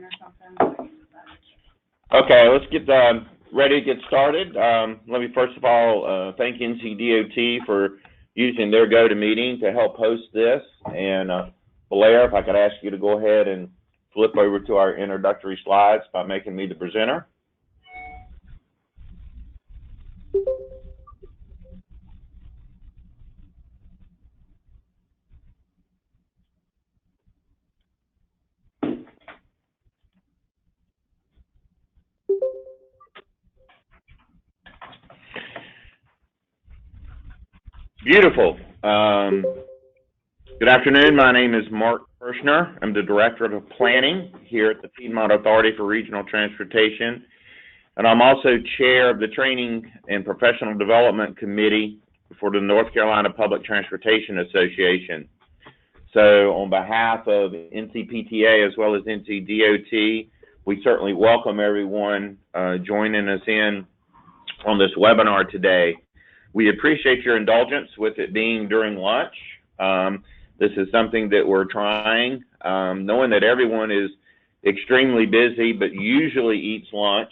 or something. Okay, let's get ready to get started. Let me first of all thank NCDOT for using their GoToMeeting to help host this. And Blair, if I could ask you to go ahead and flip over to our introductory slides by making me the presenter. Beautiful. Good afternoon. My name is Mark Kirshner. I'm the Director of Planning here at the Piedmont Authority for Regional Transportation. And I'm also Chair of the Training and Professional Development Committee for the North Carolina Public Transportation Association. So on behalf of NCPTA as well as NCDOT, we certainly welcome everyone joining us in on this webinar today. We appreciate your indulgence with it being during lunch. This is something that we're trying, knowing that everyone is extremely busy but usually eats lunch.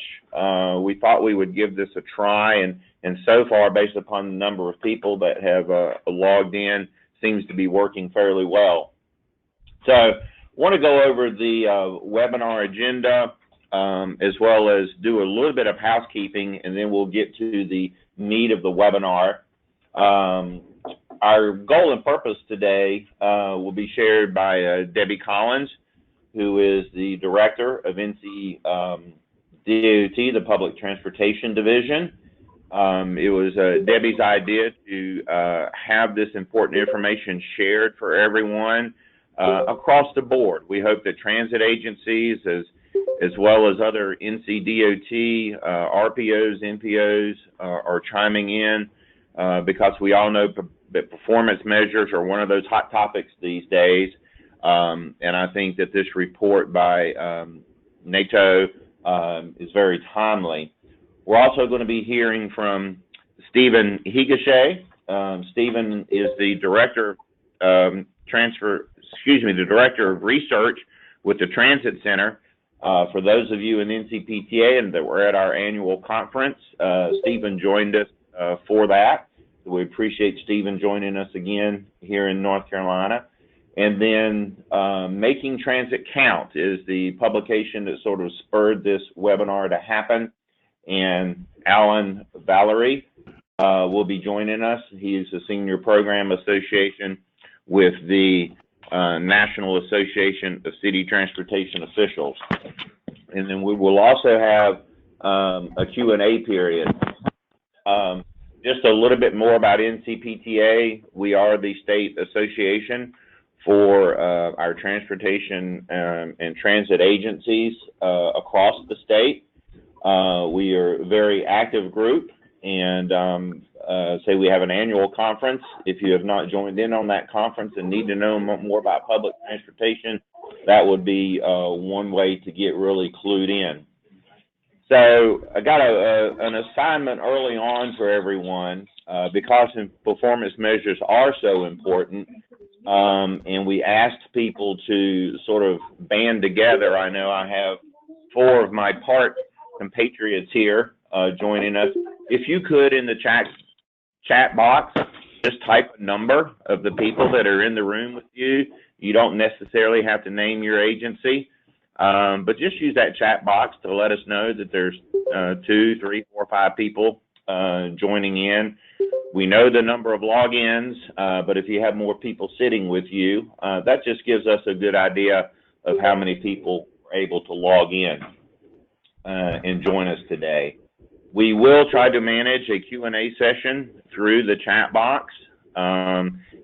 We thought we would give this a try, and so far, based upon the number of people that have logged in, seems to be working fairly well. So I want to go over the webinar agenda as well as do a little bit of housekeeping, and then we'll get to the meat of the webinar. Our goal and purpose today will be shared by Debbie Collins, who is the Director of NCDOT, the Public Transportation Division. It was Debbie's idea to have this important information shared for everyone across the board. We hope that transit agencies as well as other NCDOT, RPOs, NPOs are chiming in because we all know that performance measures are one of those hot topics these days. And I think that this report by NATO is very timely. We're also going to be hearing from Stephen Higashe. Stephen is the Director of the Director of Research with the Transit Center. For those of you in NCPTA and that were at our annual conference, Stephen joined us for that. We appreciate Stephen joining us again here in North Carolina. And then Making Transit Count is the publication that sort of spurred this webinar to happen. And Alan Valerie will be joining us. He is a Senior Program Association with the National Association of City Transportation Officials. And then we will also have a Q&A period. Just a little bit more about NCPTA. We are the state association for our transportation and transit agencies across the state. We are a very active group, and say we have an annual conference. If you have not joined in on that conference and need to know more about public transportation, that would be one way to get really clued in. So I got an assignment early on for everyone because performance measures are so important, and we asked people to sort of band together. I know I have 4 of my PART compatriots here joining us. If you could, in the chat box, just type a number of the people that are in the room with you. You don't necessarily have to name your agency, but just use that chat box to let us know that there's 2, 3, 4, 5 people joining in. We know the number of logins, but if you have more people sitting with you, that just gives us a good idea of how many people are able to log in and join us today. We will try to manage a Q&A session through the chat box.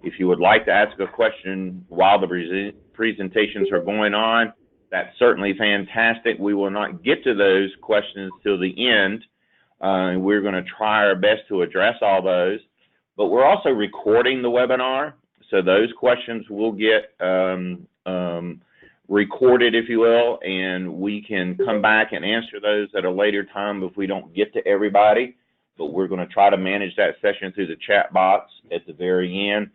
If you would like to ask a question while the presentations are going on, that's certainly fantastic. We will not get to those questions till the end. We're going to try our best to address all those. But we're also recording the webinar, so those questions will get recorded, if you will, and we can come back and answer those at a later time if we don't get to everybody. But we're going to try to manage that session through the chat box at the very end.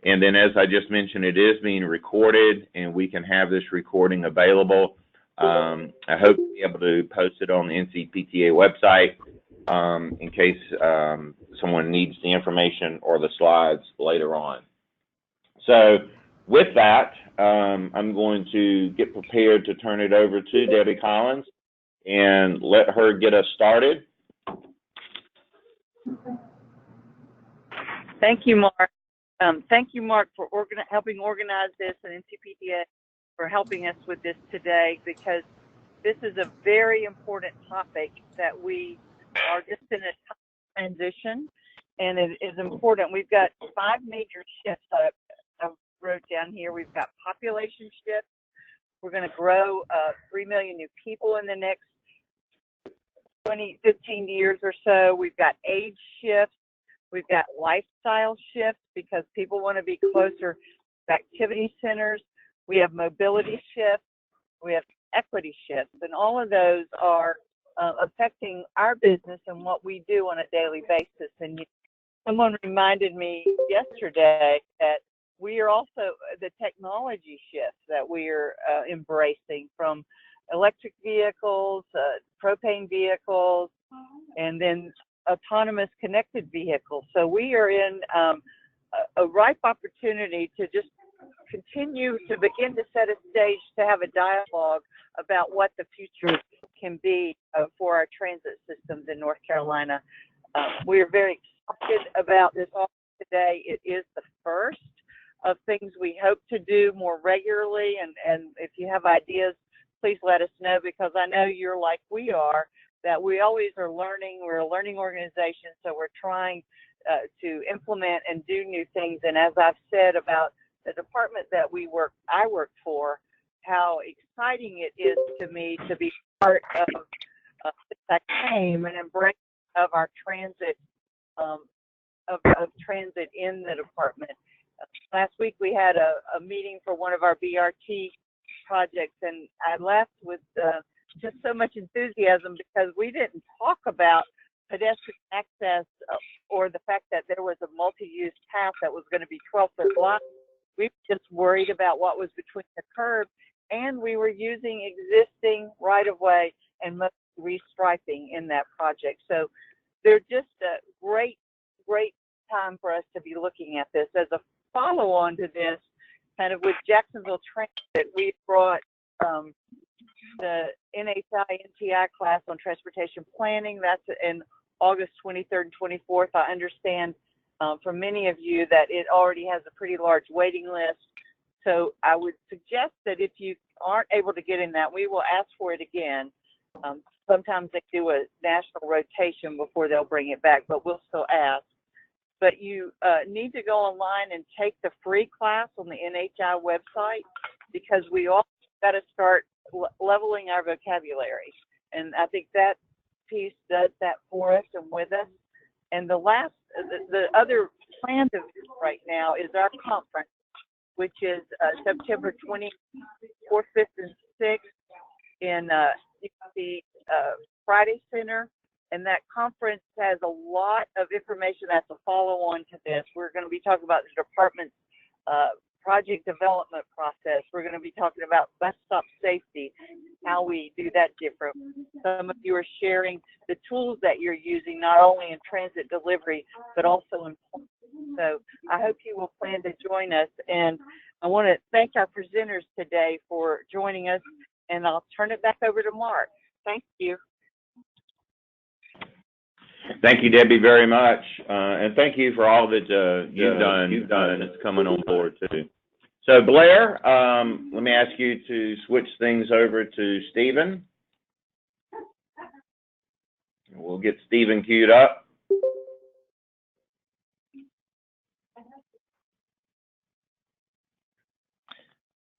And then, as I just mentioned, it is being recorded, and we can have this recording available I hope to be able to post it on the NCPTA website in case someone needs the information or the slides later on. So with that, I'm going to get prepared to turn it over to Debbie Collins and let her get us started. Thank you, Mark. Thank you, Mark, for helping organize this, and NCPTA for helping us with this today, because this is a very important topic that we are just in a transition, and it is important. We've got 5 major shifts I wrote down here. We've got population shifts. We're going to grow 3 million new people in the next 15 years or so. We've got age shifts. We've got lifestyle shifts because people want to be closer to activity centers. We have mobility shifts. We have equity shifts, and all of those are affecting our business and what we do on a daily basis. And someone reminded me yesterday that we are also the technology shifts that we are embracing, from electric vehicles, propane vehicles, and then autonomous connected vehicles. So we are in a ripe opportunity to just continue to begin to set a stage to have a dialogue about what the future can be for our transit systems in North Carolina. We are very excited about this today. It is the first of things we hope to do more regularly, and if you have ideas, please let us know, because I know you're like we are, that we always are learning. We're a learning organization, so we're trying to implement and do new things. And as I've said about the department that I work for, how exciting it is to me to be part of that came and embrace of our transit, of transit in the department. Last week we had a meeting for one of our BRT projects, and I left with just so much enthusiasm, because we didn't talk about pedestrian access or the fact that there was a multi-use path that was going to be 12-foot wide. We were just worried about what was between the curbs, and we were using existing right-of-way and restriping in that project. So they're just a great time for us to be looking at this. As a follow-on to this, kind of with Jacksonville Transit, we brought the NHI NTI class on transportation planning. That's in August 23rd and 24th. I understand from many of you that it already has a pretty large waiting list. So I would suggest that if you aren't able to get in that, we will ask for it again. Sometimes they do a national rotation before they'll bring it back, but we'll still ask. But you need to go online and take the free class on the NHI website, because we all got to start leveling our vocabulary. And I think that piece does that for us and with us. And the other planned event right now is our conference, which is September 24th, 5th, and 6th in the Friday Center. And that conference has a lot of information that's a follow-on to this. We're going to be talking about the department's project development process. We're going to be talking about bus stop safety, how we do that different. Some of you are sharing the tools that you're using, not only in transit delivery, but also in. So I hope you will plan to join us. And I want to thank our presenters today for joining us, and I'll turn it back over to Mark. Thank you. Thank you, Debbie, very much. And thank you for all that you've done. It's coming on board, too. So, Blair, let me ask you to switch things over to Stephen. We'll get Stephen queued up.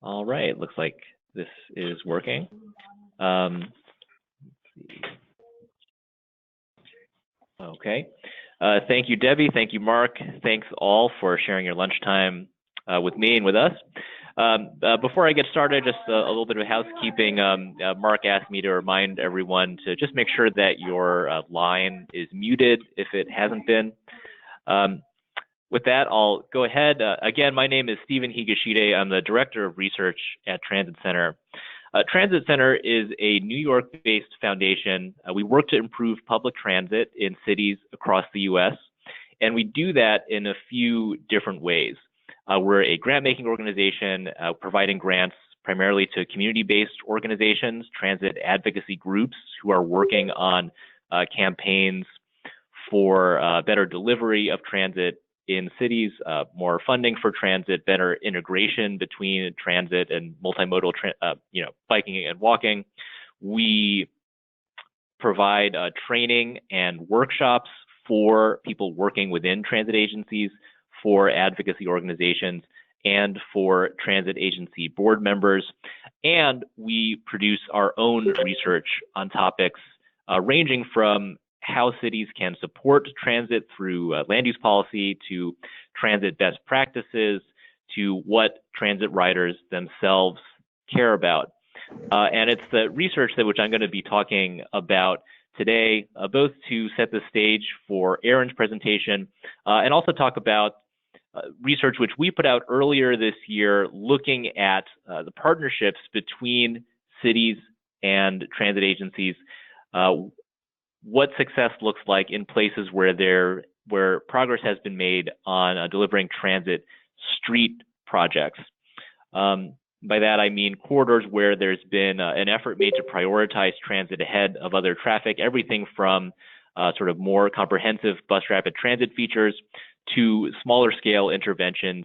All right, looks like this is working. Let's see. Okay. Thank you, Debbie. Thank you, Mark. Thanks all for sharing your lunchtime with me and with us. Before I get started, just a little bit of housekeeping. Mark asked me to remind everyone to just make sure that your line is muted if it hasn't been. With that, I'll go ahead. Again, my name is Stephen Higashide. I'm the Director of Research at Transit Center. Transit Center is a New York-based foundation. We work to improve public transit in cities across the U.S., and we do that in a few different ways. We're a grant-making organization providing grants primarily to community-based organizations, transit advocacy groups who are working on campaigns for better delivery of transit in cities, more funding for transit, better integration between transit and multimodal, biking and walking. We provide training and workshops for people working within transit agencies, for advocacy organizations, and for transit agency board members. And we produce our own research on topics ranging from how cities can support transit through land use policy, to transit best practices, to what transit riders themselves care about. And it's the research that which I'm going to be talking about today, both to set the stage for Aaron's presentation and also talk about research which we put out earlier this year looking at the partnerships between cities and transit agencies, what success looks like in places where progress has been made on delivering transit street projects. By that I mean corridors where there's been an effort made to prioritize transit ahead of other traffic, everything from sort of more comprehensive bus rapid transit features to smaller scale interventions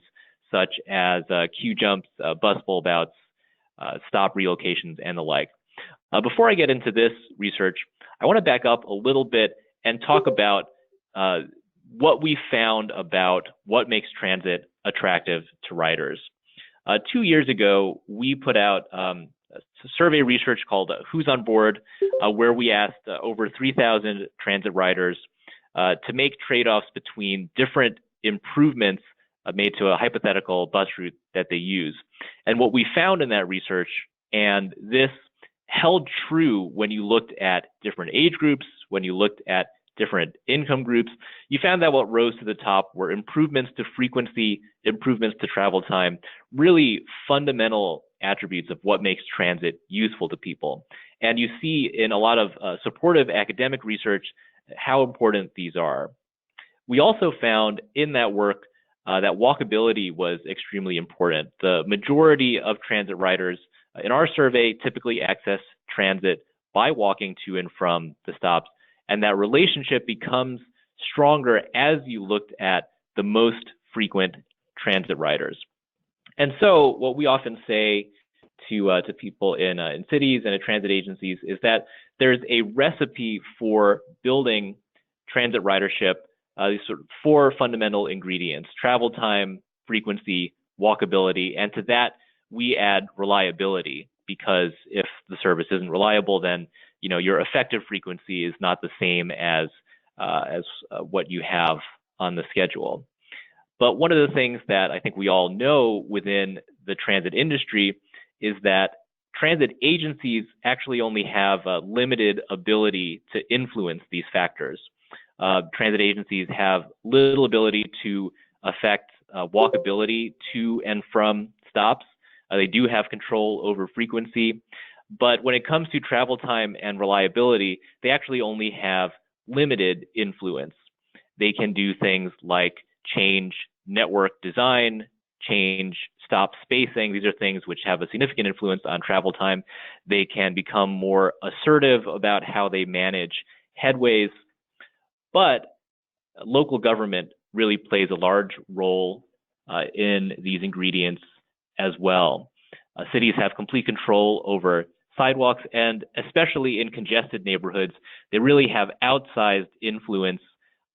such as queue jumps, bus bulb outs, stop relocations, and the like. Before I get into this research, I want to back up a little bit and talk about what we found about what makes transit attractive to riders. 2 years ago, we put out survey research called Who's on Board, where we asked over 3,000 transit riders to make trade-offs between different improvements made to a hypothetical bus route that they use. And what we found in that research, and this held true when you looked at different age groups, when you looked at different income groups, you found that what rose to the top were improvements to frequency, improvements to travel time, really fundamental attributes of what makes transit useful to people. And you see in a lot of supportive academic research how important these are. We also found in that work that walkability was extremely important. The majority of transit riders in our survey typically access transit by walking to and from the stops, and that relationship becomes stronger as you looked at the most frequent transit riders. And so what we often say to people in cities and at transit agencies is that there's a recipe for building transit ridership, these sort of 4 fundamental ingredients: travel time, frequency, walkability, and to that we add reliability, because if the service isn't reliable, then your effective frequency is not the same as what you have on the schedule. But one of the things that I think we all know within the transit industry is that transit agencies actually only have a limited ability to influence these factors. Transit agencies have little ability to affect walkability to and from stops. They do have control over frequency, but when it comes to travel time and reliability, they actually only have limited influence. They can do things like change network design, change stop spacing. These are things which have a significant influence on travel time. They can become more assertive about how they manage headways, but local government really plays a large role in these ingredients as well. Cities have complete control over sidewalks, and especially in congested neighborhoods, they really have outsized influence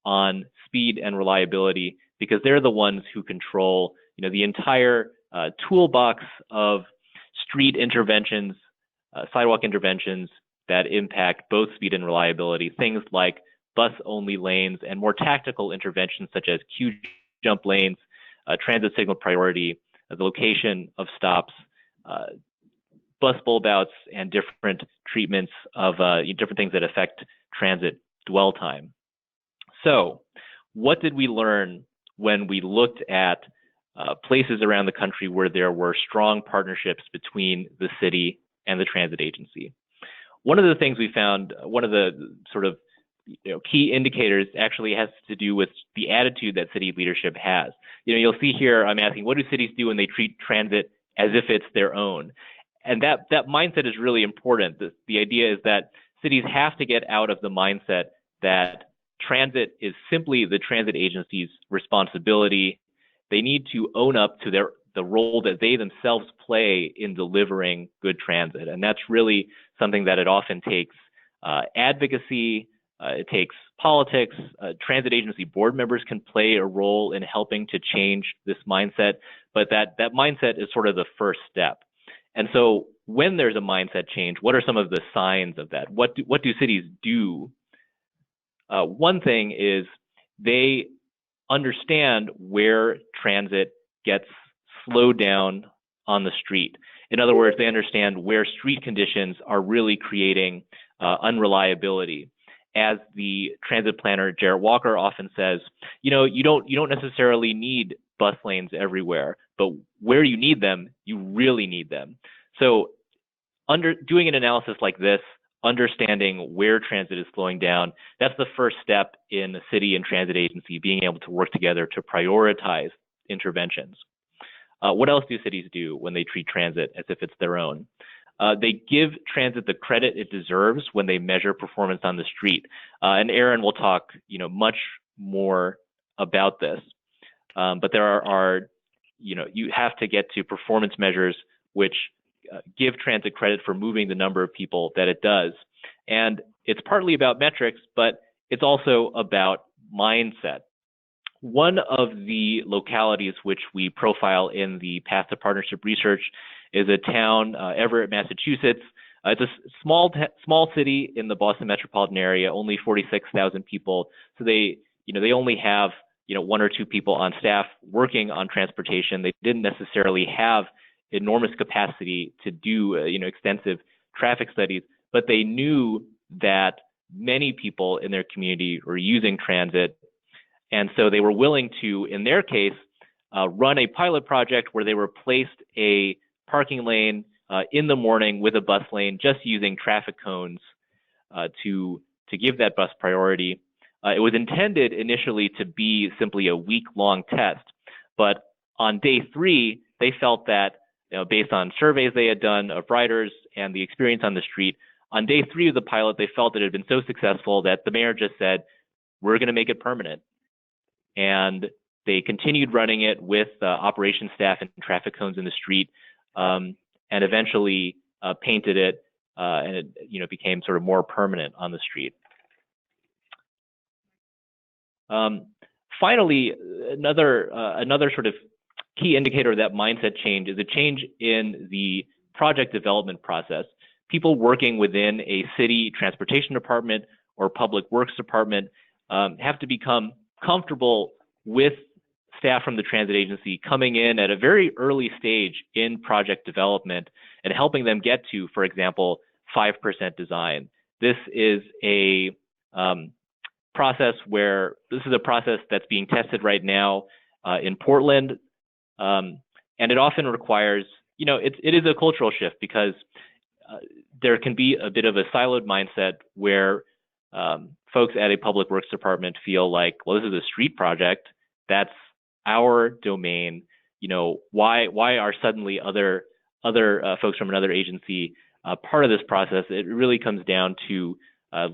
on speed and reliability, because they're the ones who control, the entire toolbox of street interventions, sidewalk interventions that impact both speed and reliability. Things like bus-only lanes and more tactical interventions such as queue jump lanes, transit signal priority, the location of stops, bus bulb outs, and different treatments of different things that affect transit dwell time. So what did we learn when we looked at places around the country where there were strong partnerships between the city and the transit agency. One of the things we found, one of the sort of key indicators actually has to do with the attitude that city leadership has. You'll see here, I'm asking, what do cities do when they treat transit as if it's their own? And that mindset is really important. The idea is that cities have to get out of the mindset that transit is simply the transit agency's responsibility. They need to own up to the role that they themselves play in delivering good transit. And that's really something that it often takes advocacy, it takes politics. Transit agency board members can play a role in helping to change this mindset, but that mindset is sort of the first step. And so when there's a mindset change, what are some of the signs of that? What do cities do? One thing is they understand where transit gets slowed down on the street. In other words, they understand where street conditions are really creating unreliability. As the transit planner Jarrett Walker often says, you don't necessarily need bus lanes everywhere, but where you need them, you really need them. So doing an analysis like this, understanding where transit is slowing down, that's the first step in the city and transit agency being able to work together to prioritize interventions. What else do cities do when they treat transit as if it's their own? They give transit the credit it deserves when they measure performance on the street. And Aaron will talk, much more about this. But there are, you have to get to performance measures which give transit credit for moving the number of people that it does. And it's partly about metrics, but it's also about mindset. One of the localities which we profile in the Path to Partnership research is a town, Everett, Massachusetts. It's a small city in the Boston metropolitan area, only 46,000 people. So they only have, one or two people on staff working on transportation. They didn't necessarily have enormous capacity to do, extensive traffic studies, but they knew that many people in their community were using transit. And so they were willing to, in their case, run a pilot project where they replaced a parking lane in the morning with a bus lane, just using traffic cones to give that bus priority. It was intended initially to be simply a week-long test, but on day 3, they felt that, based on surveys they had done of riders and the experience on the street, on day 3 of the pilot, they felt that it had been so successful that the mayor just said, we're going to make it permanent. And they continued running it with operations staff and traffic cones in the street, and eventually painted it, and it became sort of more permanent on the street. Finally, another sort of key indicator of that mindset change is a change in the project development process. People working within a city transportation department or public works department have to become comfortable with staff from the transit agency coming in at a very early stage in project development and helping them get to, for example, 5% design. This is a process that's being tested right now in Portland, and it often requires, it is a cultural shift because there can be a bit of a siloed mindset where folks at a public works department feel like, well, this is a street project, that's our domain. Why are suddenly other folks from another agency part of this process? It really comes down to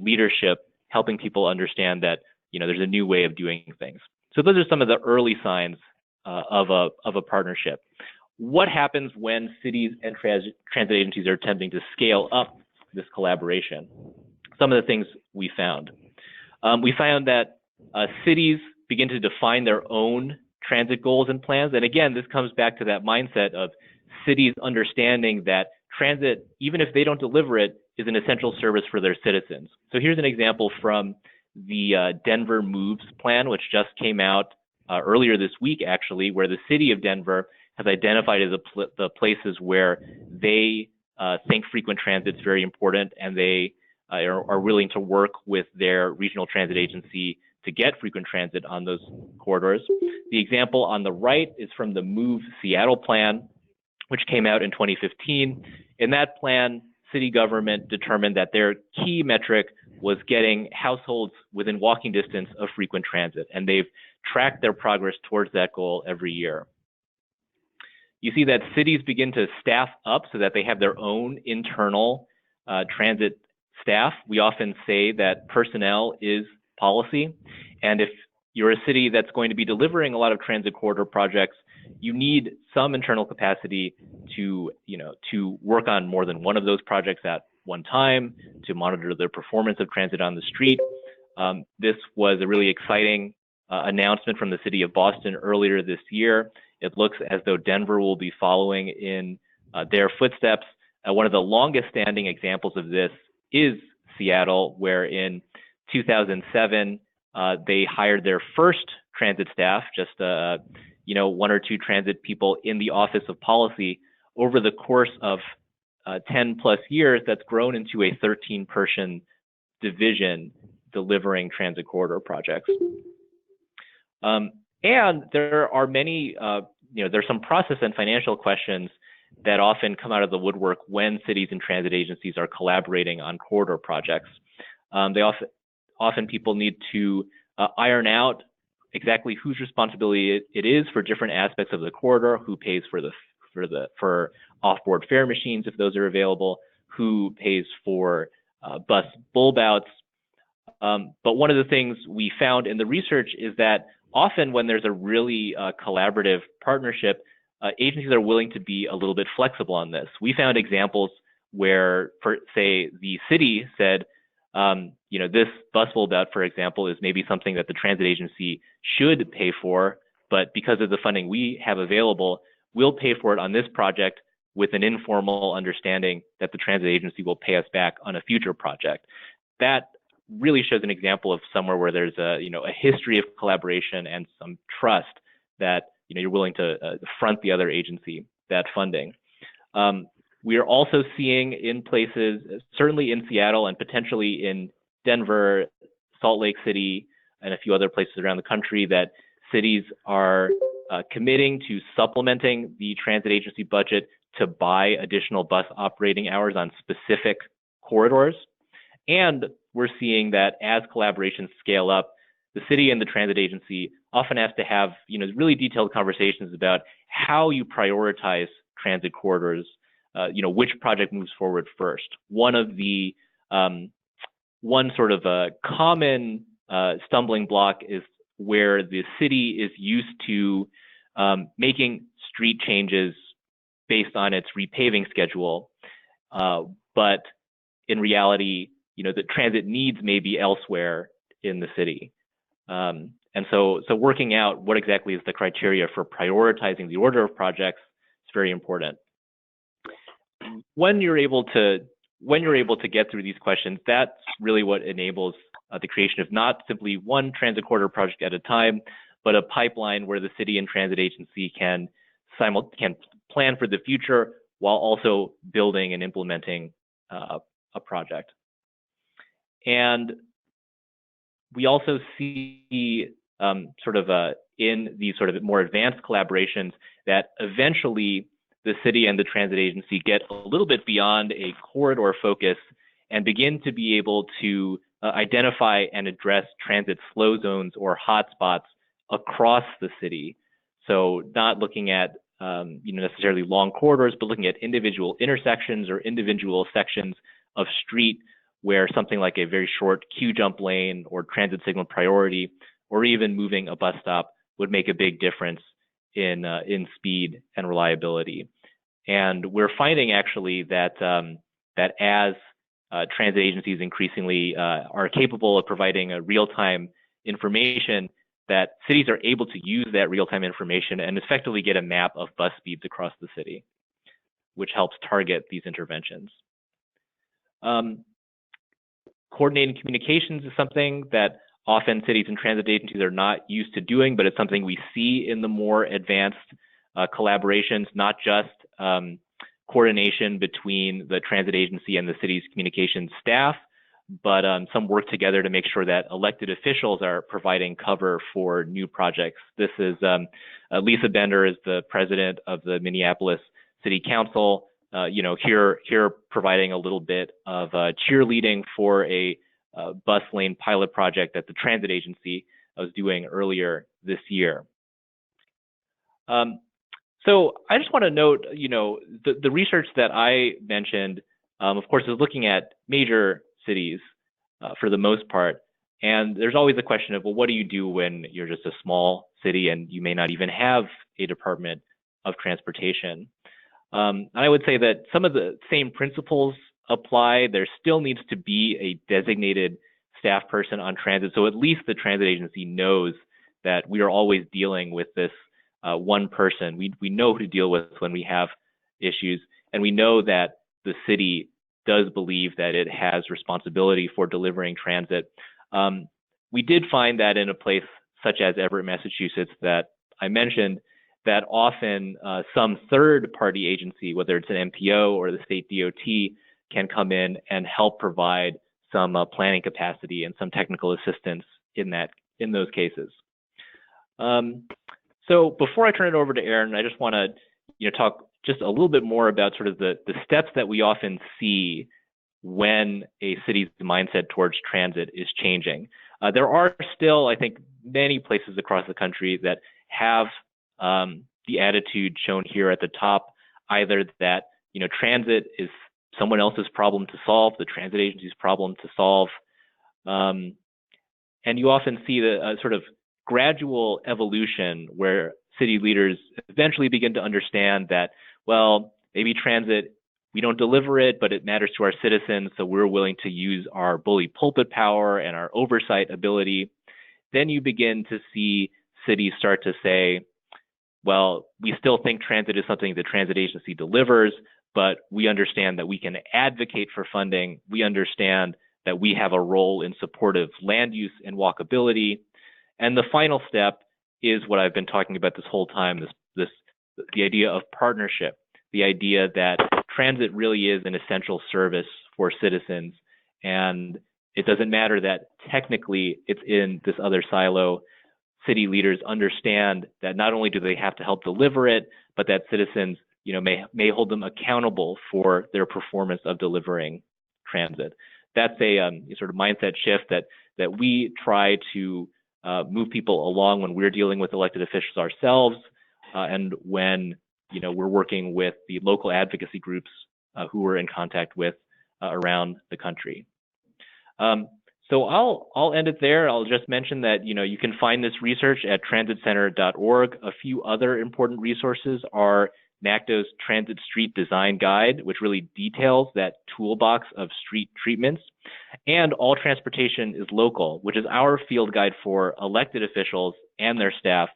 leadership, helping people understand that there's a new way of doing things. So those are some of the early signs of a partnership. What happens when cities and transit agencies are attempting to scale up this collaboration? Some of the things we found. We found that cities begin to define their own transit goals and plans. And again, this comes back to that mindset of cities understanding that transit, even if they don't deliver it, is an essential service for their citizens. So here's an example from the Denver Moves plan, which just came out earlier this week, actually, where the city of Denver has identified as the places where they think frequent transit is very important, and they are willing to work with their regional transit agency to get frequent transit on those corridors. The example on the right is from the Move Seattle plan, which came out in 2015. In that plan, city government determined that their key metric was getting households within walking distance of frequent transit, and they've tracked their progress towards that goal every year. You see that cities begin to staff up so that they have their own internal transit staff. We often say that personnel is policy, and if you're a city that's going to be delivering a lot of transit corridor projects, you need some internal capacity to work on more than one of those projects at one time, to monitor the performance of transit on the street. This was a really exciting announcement from the city of Boston earlier this year. It looks as though Denver will be following in their footsteps. One of the longest standing examples of this is Seattle, where in 2007, they hired their first transit staff, just one or two transit people in the Office of Policy. Over the course of 10 plus years, that's grown into a 13-person division delivering transit corridor projects. And there are many, there's some process and financial questions that often come out of the woodwork when cities and transit agencies are collaborating on corridor projects. Often people need to iron out exactly whose responsibility it is for different aspects of the corridor, who pays for off-board fare machines if those are available, who pays for bus bulb outs. But one of the things we found in the research is that often when there's a really collaborative partnership, agencies are willing to be a little bit flexible on this. We found examples where, for say, the city said, this bus bulb out, for example, is maybe something that the transit agency should pay for, but because of the funding we have available, we'll pay for it on this project with an informal understanding that the transit agency will pay us back on a future project. That really shows an example of somewhere where there's a history of collaboration and some trust that you're willing to front the other agency that funding. We are also seeing in places, certainly in Seattle and potentially in Denver, Salt Lake City, and a few other places around the country, that cities are committing to supplementing the transit agency budget to buy additional bus operating hours on specific corridors. And we're seeing that as collaborations scale up, the city and the transit agency often have to have really detailed conversations about how you prioritize transit corridors, which project moves forward first. One of the one sort of a common stumbling block is where the city is used to making street changes based on its repaving schedule, but in reality, the transit needs may be elsewhere in the city. And so working out what exactly is the criteria for prioritizing the order of projects is very important. When you're able to get through these questions, that's really what enables the creation of not simply one transit corridor project at a time, but a pipeline where the city and transit agency can plan for the future while also building and implementing a project. And we also see in these sort of more advanced collaborations that eventually the city and the transit agency get a little bit beyond a corridor focus and begin to be able to identify and address transit slow zones or hotspots across the city. So not looking at necessarily long corridors, but looking at individual intersections or individual sections of street where something like a very short queue jump lane or transit signal priority, or even moving a bus stop would make a big difference in speed and reliability. And we're finding actually that that as transit agencies increasingly are capable of providing a real-time information, that cities are able to use that real-time information and effectively get a map of bus speeds across the city, which helps target these interventions. Coordinating communications is something that often cities and transit agencies are not used to doing, but it's something we see in the more advanced collaborations, not just coordination between the transit agency and the city's communications staff, but some work together to make sure that elected officials are providing cover for new projects. This is Lisa Bender is the president of the Minneapolis City Council. here providing a little bit of cheerleading for a bus lane pilot project that the transit agency was doing earlier this year. So I just want to note, the research that I mentioned, of course, is looking at major cities for the most part. And there's always the question of, well, what do you do when you're just a small city and you may not even have a department of transportation? And I would say that some of the same principles apply. There still needs to be a designated staff person on transit. So at least the transit agency knows that we are always dealing with this one person. We know who to deal with when we have issues, and we know that the city does believe that it has responsibility for delivering transit. We did find that in a place such as Everett, Massachusetts, that I mentioned, that often some third-party agency, whether it's an MPO or the state DOT, can come in and help provide some planning capacity and some technical assistance in those cases. So before I turn it over to Aaron, I just want to talk just a little bit more about sort of the steps that we often see when a city's mindset towards transit is changing. There are still, I think, many places across the country that have the attitude shown here at the top, either that transit is someone else's problem to solve, the transit agency's problem to solve, and you often see the sort of gradual evolution where city leaders eventually begin to understand that, well, maybe transit, we don't deliver it, but it matters to our citizens, so we're willing to use our bully pulpit power and our oversight ability. Then you begin to see cities start to say, well, we still think transit is something the transit agency delivers, but we understand that we can advocate for funding. We understand that we have a role in supportive land use and walkability. And the final step is what I've been talking about this whole time, the idea of partnership, the idea that transit really is an essential service for citizens. And it doesn't matter that technically it's in this other silo. City leaders understand that not only do they have to help deliver it, but that citizens may hold them accountable for their performance of delivering transit. That's a sort of mindset shift that we try to move people along when we're dealing with elected officials ourselves, and when we're working with the local advocacy groups who we're in contact with around the country. So I'll end it there. I'll just mention that you can find this research at transitcenter.org. A few other important resources are NACTO's Transit Street Design Guide, which really details that toolbox of street treatments, and All Transportation is Local, which is our field guide for elected officials and their staff,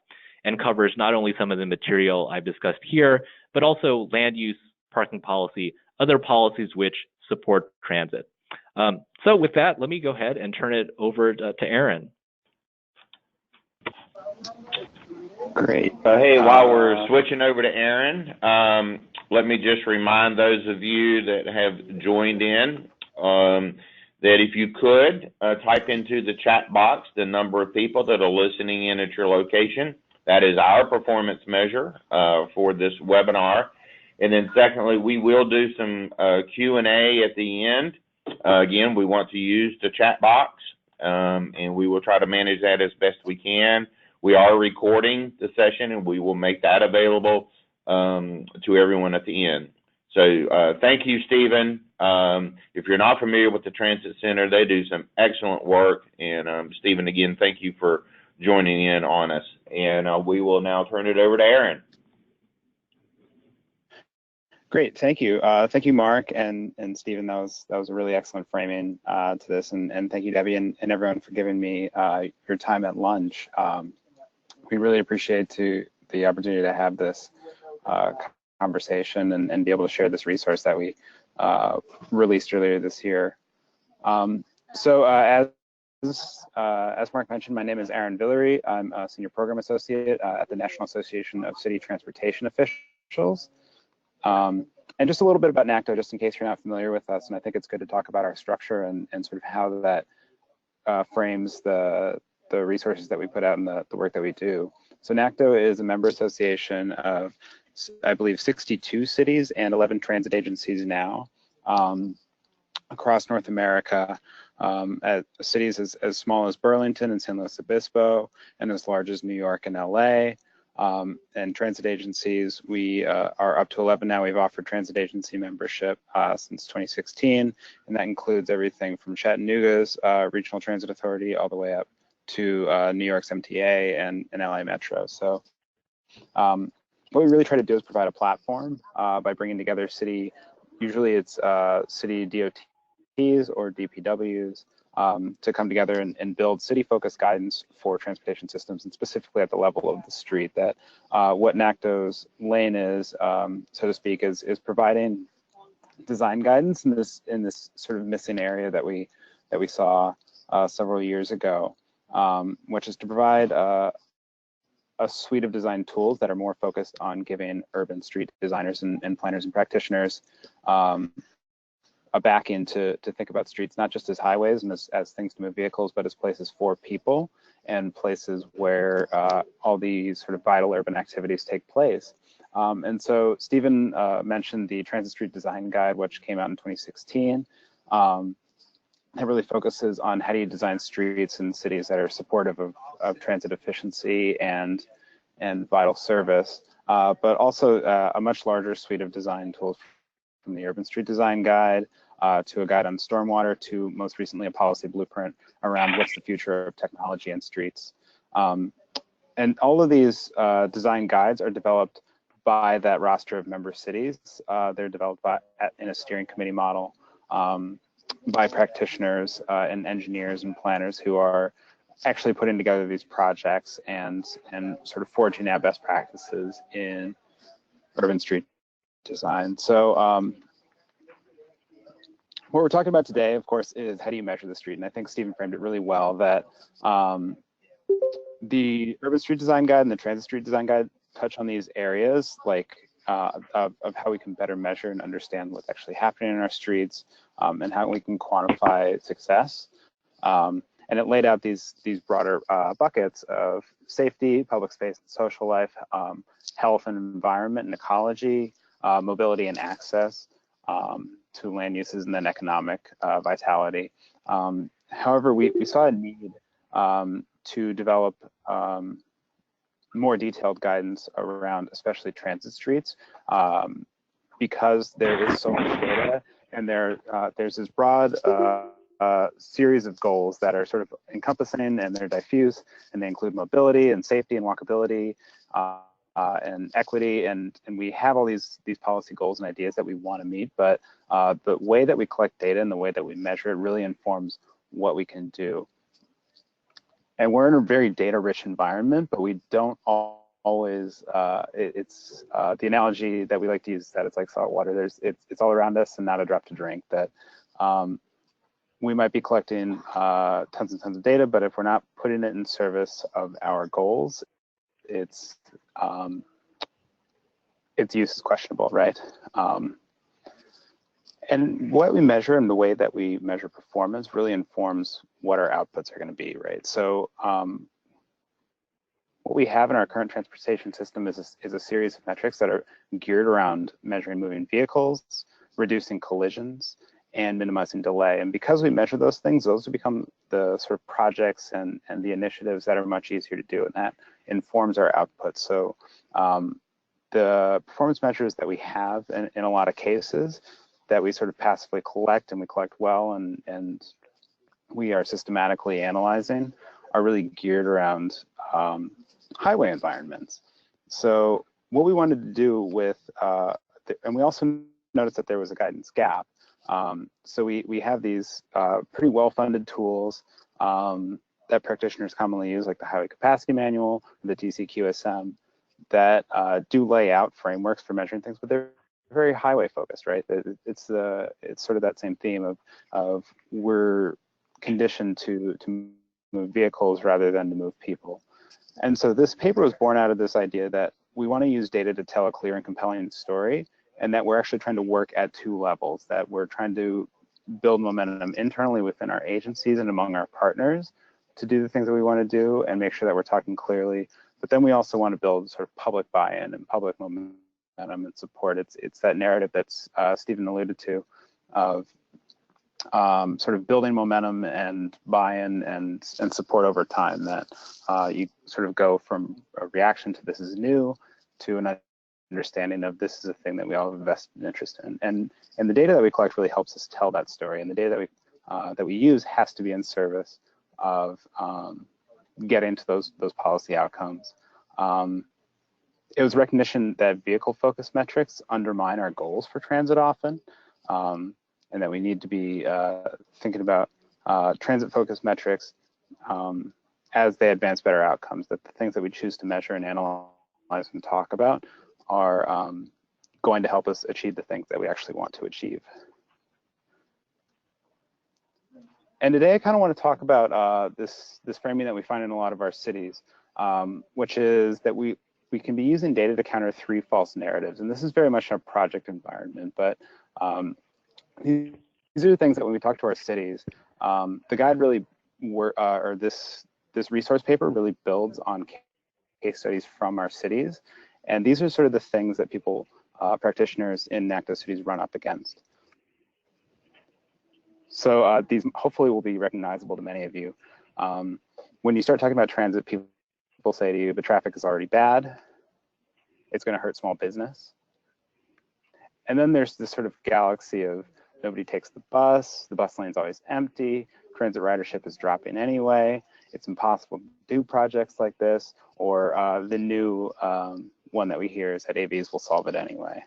and covers not only some of the material I've discussed here, but also land use, parking policy, other policies which support transit. So with that, let me go ahead and turn it over to Aaron. Great. Hey, while we're switching over to Aaron, let me just remind those of you that have joined in that if you could type into the chat box the number of people that are listening in at your location. That is our performance measure for this webinar. And then secondly, we will do some Q&A at the end. Again, we want to use the chat box, and we will try to manage that as best we can. We are recording the session, and we will make that available to everyone at the end. So thank you, Stephen. If you're not familiar with the Transit Center, they do some excellent work. And Stephen, again, thank you for joining in on us. And we will now turn it over to Aaron. Great, thank you. Thank you, Mark and Stephen. That was a really excellent framing to this, and thank you, Debbie, and everyone for giving me your time at lunch. We really appreciate the opportunity to have this conversation and be able to share this resource that we released earlier this year. So as Mark mentioned, my name is Aaron Villery. I'm a Senior Program Associate at the National Association of City Transportation Officials. And just a little bit about NACTO, just in case you're not familiar with us, and I think it's good to talk about our structure and sort of how that frames the resources that we put out and the work that we do. So NACTO is a member association of I believe, 62 cities and 11 transit agencies now across North America, at cities as small as Burlington and San Luis Obispo, and as large as New York and LA. And transit agencies, we are up to 11 now. We've offered transit agency membership since 2016, and that includes everything from Chattanooga's Regional Transit Authority all the way up to New York's MTA and LA Metro. So what we really try to do is provide a platform by bringing together city, usually it's city DOTs or DPWs, to come together and build city-focused guidance for transportation systems, and specifically at the level of the street. That what NACTO's lane is, so to speak, is providing design guidance in this sort of missing area that we saw several years ago, which is to provide a suite of design tools that are more focused on giving urban street designers and planners and practitioners a back end to think about streets, not just as highways and as things to move vehicles, but as places for people and places where all these sort of vital urban activities take place. And so Stephen mentioned the Transit Street Design Guide, which came out in 2016. It really focuses on how do you design streets in cities that are supportive of transit efficiency and vital service, but also a much larger suite of design tools, from the Urban Street Design Guide to a guide on stormwater, to most recently a policy blueprint around what's the future of technology in streets. And all of these design guides are developed by that roster of member cities. They're developed in a steering committee model by practitioners and engineers and planners who are actually putting together these projects and sort of forging out best practices in urban street design. So what we're talking about today, of course, is how do you measure the street? And I think Stephen framed it really well, that the Urban Street Design Guide and the Transit Street Design Guide touch on these areas, like of how we can better measure and understand what's actually happening in our streets, and how we can quantify success. And it laid out these broader buckets of safety, public space and social life, health and environment and ecology, mobility and access to land uses, and then economic vitality. However, we saw a need to develop more detailed guidance around especially transit streets, because there is so much data, and there's this broad series of goals that are sort of encompassing, and they're diffuse, and they include mobility and safety and walkability and equity, and we have all these policy goals and ideas that we want to meet, but the way that we collect data and the way that we measure it really informs what we can do. And we're in a very data-rich environment, but we don't always. It's the analogy that we like to use is that it's like salt water. It's all around us and not a drop to drink. That we might be collecting tons and tons of data, but if we're not putting it in service of our goals, its use is questionable, right? And what we measure and the way that we measure performance really informs what our outputs are going to be, right? So what we have in our current transportation system is a series of metrics that are geared around measuring moving vehicles, reducing collisions, and minimizing delay. And because we measure those things, those become the sort of projects and the initiatives that are much easier to do, and that informs our output. So the performance measures that we have in a lot of cases that we sort of passively collect, and we collect well, and we are systematically analyzing, are really geared around highway environments. So what we wanted to do with, and we also noticed that there was a guidance gap. So we have these pretty well-funded tools that practitioners commonly use, like the Highway Capacity Manual, the TCQSM, that do lay out frameworks for measuring things, but they're very highway focused, right? It's sort of that same theme of we're conditioned to move vehicles rather than to move people. And so this paper was born out of this idea that we want to use data to tell a clear and compelling story, and that we're actually trying to work at two levels, that we're trying to build momentum internally within our agencies and among our partners to do the things that we want to do and make sure that we're talking clearly. But then we also want to build sort of public buy-in and public momentum momentum and support. It's that narrative that's Stephen alluded to, of sort of building momentum and buy-in and support over time, that you sort of go from a reaction to this is new to an understanding of this is a thing that we all have invested interest in. And the data that we collect really helps us tell that story, and the data that we use has to be in service of getting to those policy outcomes. It was recognition that vehicle-focused metrics undermine our goals for transit often, and that we need to be thinking about transit-focused metrics as they advance better outcomes, that the things that we choose to measure and analyze and talk about are going to help us achieve the things that we actually want to achieve. And today I kind of want to talk about this framing that we find in a lot of our cities, which is that we can be using data to counter 3 false narratives. And this is very much a project environment, but these are the things that when we talk to our cities, the guide really, or this resource paper really builds on case studies from our cities. And these are sort of the things that people, practitioners in NACDOH cities run up against. So these hopefully will be recognizable to many of you. When you start talking about transit, people say to you, the traffic is already bad. It's going to hurt small business. And then there's this sort of galaxy of nobody takes the bus lane's always empty, transit ridership is dropping anyway, it's impossible to do projects like this, or the new one that we hear is that AVs will solve it anyway.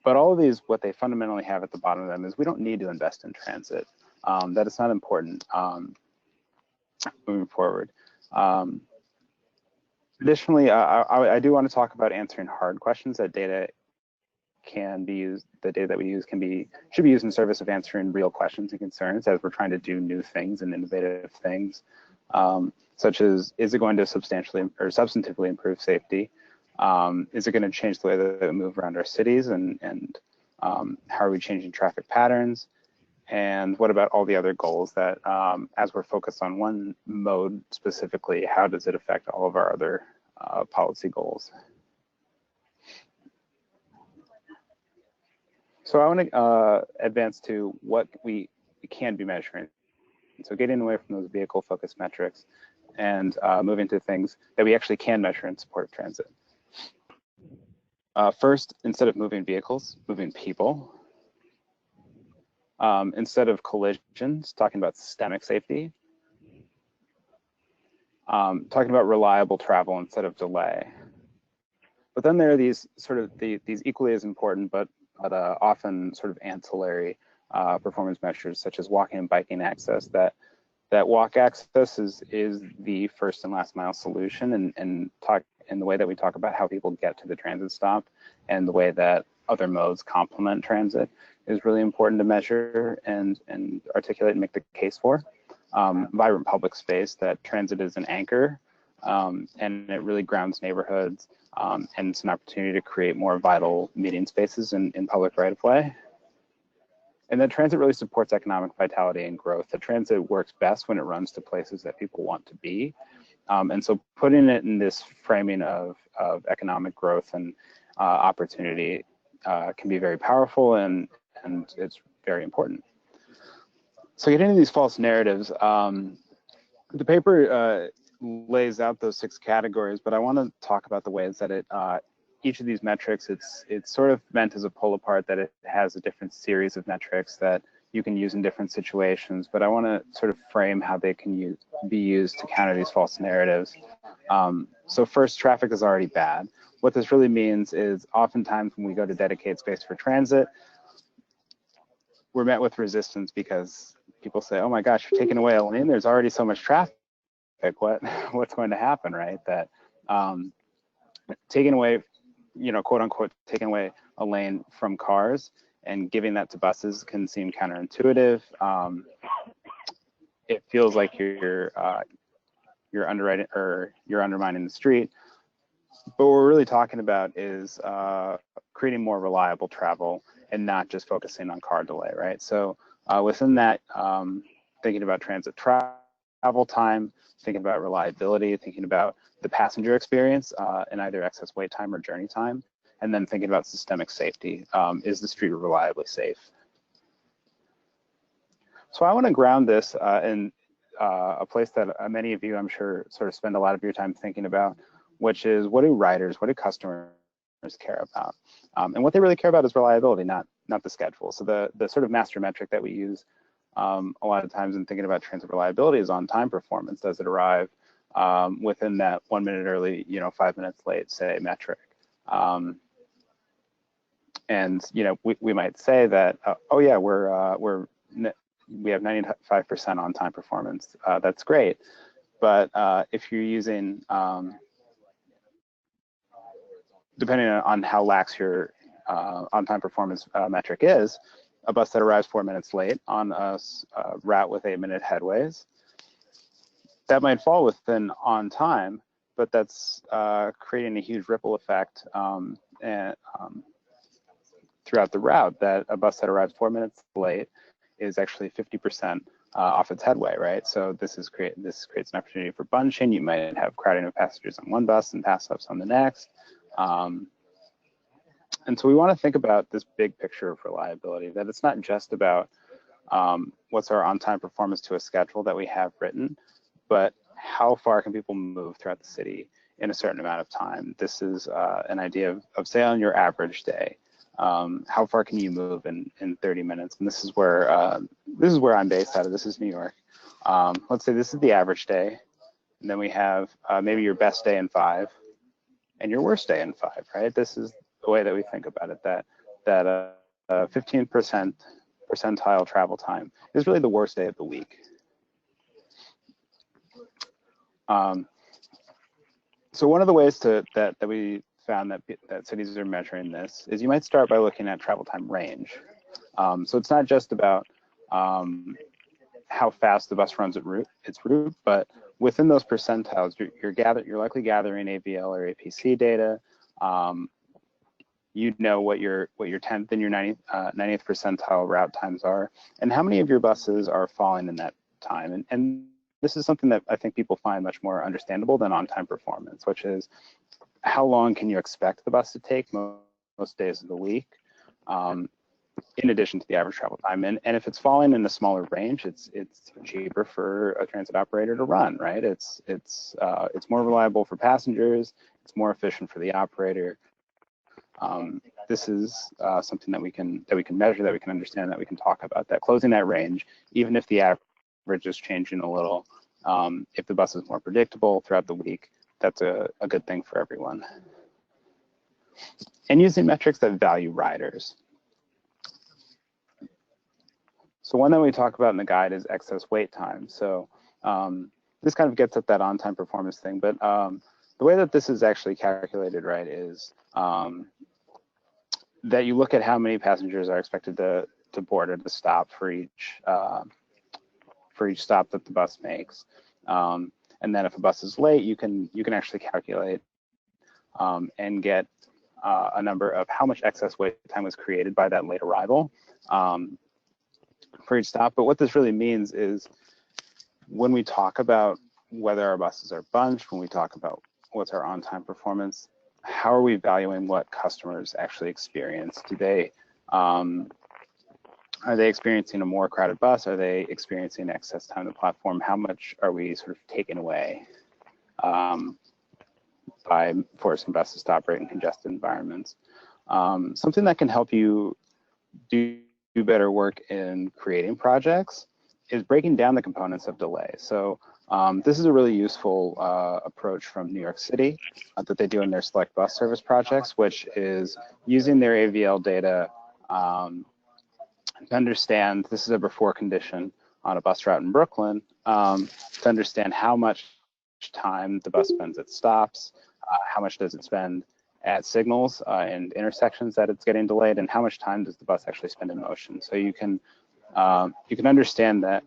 But all of these, what they fundamentally have at the bottom of them is we don't need to invest in transit. That is not important moving forward. Additionally, I do want to talk about answering hard questions. That data can be used, the data that we use should be used in service of answering real questions and concerns as we're trying to do new things and innovative things, such as, is it going to substantially or substantively improve safety? Is it going to change the way that we move around our cities, and how are we changing traffic patterns? And what about all the other goals that, as we're focused on one mode specifically, how does it affect all of our other policy goals? So I want to advance to what we can be measuring. So getting away from those vehicle-focused metrics and moving to things that we actually can measure in support of transit. First, instead of moving vehicles, moving people. Instead of collisions, talking about systemic safety. Talking about reliable travel instead of delay. But then there are these sort of these equally as important, but often sort of ancillary performance measures, such as walking and biking access. That walk access is the first and last mile solution, and the way that we talk about how people get to the transit stop, and the way that other modes complement transit is really important to measure and articulate and make the case for. Vibrant public space, that transit is an anchor, and it really grounds neighborhoods, and it's an opportunity to create more vital meeting spaces in public right-of-way. And then transit really supports economic vitality and growth. The transit works best when it runs to places that people want to be. And so putting it in this framing of economic growth and opportunity can be very powerful, and it's very important. So getting into these false narratives, the paper lays out those 6 categories, but I want to talk about the ways that it each of these metrics, it's sort of meant as a pull apart, that it has a different series of metrics that you can use in different situations, but I want to sort of frame how they can be used to counter these false narratives. So first, traffic is already bad. What this really means is oftentimes when we go to dedicate space for transit, we're met with resistance because people say, oh my gosh, you're taking away a lane, there's already so much traffic. What's going to happen, right? That taking away, quote unquote, taking away a lane from cars and giving that to buses can seem counterintuitive. It feels like you're underwriting, or you're undermining the street. But what we're really talking about is creating more reliable travel and not just focusing on car delay, right? So within that, thinking about transit travel time, thinking about reliability, thinking about the passenger experience in either excess wait time or journey time, and then thinking about systemic safety. Is the street reliably safe? So I want to ground this in a place that many of you, I'm sure, sort of spend a lot of your time thinking about, which is what do customers care about? And what they really care about is reliability, not the schedule. So the sort of master metric that we use a lot of times in thinking about transit reliability is on-time performance. Does it arrive within that 1 minute early, 5 minutes late, say, metric? And we might say that, oh yeah, we have 95% on-time performance. That's great, but if you're using, depending on how lax your on-time performance metric is, a bus that arrives 4 minutes late on a route with 8-minute headways, that might fall within on time, but that's creating a huge ripple effect throughout the route, that a bus that arrives 4 minutes late is actually 50% off its headway, right? So this creates an opportunity for bunching. You might have crowding of passengers on one bus and pass-ups on the next. And so we want to think about this big picture of reliability, that it's not just about what's our on-time performance to a schedule that we have written, but how far can people move throughout the city in a certain amount of time? This is an idea of say on your average day, how far can you move in 30 minutes? And this is where I'm based out of. This is New York. Let's say this is the average day, and then we have maybe your best day in 5 and your worst day in 5, right? This is the way that we think about it, that 15% percentile travel time is really the worst day of the week. So one of the ways that we found that cities are measuring this is you might start by looking at travel time range. So it's not just about how fast the bus runs its route, but within those percentiles, you're likely gathering AVL or APC data. You know what your 10th and your 90th percentile route times are, and how many of your buses are falling in that time. And this is something that I think people find much more understandable than on-time performance, which is how long can you expect the bus to take most days of the week, in addition to the average travel time. And if it's falling in a smaller range, it's cheaper for a transit operator to run, right? It's more reliable for passengers, it's more efficient for the operator. This is something that we can measure, that we can understand, that we can talk about, that closing that range, even if the average is changing a little, if the bus is more predictable throughout the week, that's a good thing for everyone. And using metrics that value riders. So one that we talk about in the guide is excess wait time. So this kind of gets at that on-time performance thing, but the way that this is actually calculated, right, is that you look at how many passengers are expected to board at the stop for each stop that the bus makes, and then if a bus is late, you can actually calculate and get a number of how much excess wait time was created by that late arrival for each stop. But what this really means is when we talk about whether our buses are bunched, when we talk about what's our on-time performance, how are we valuing what customers actually experience? Are they experiencing a more crowded bus? Are they experiencing excess time on the platform? How much are we sort of taken away by forcing buses to stop right in congested environments? Something that can help you do better work in creating projects is breaking down the components of delay. So this is a really useful approach from New York City that they do in their select bus service projects, which is using their AVL data to understand, this is a before condition on a bus route in Brooklyn, to understand how much time the bus spends at stops, how much does it spend at signals and intersections that it's getting delayed, and how much time does the bus actually spend in motion. So you can understand that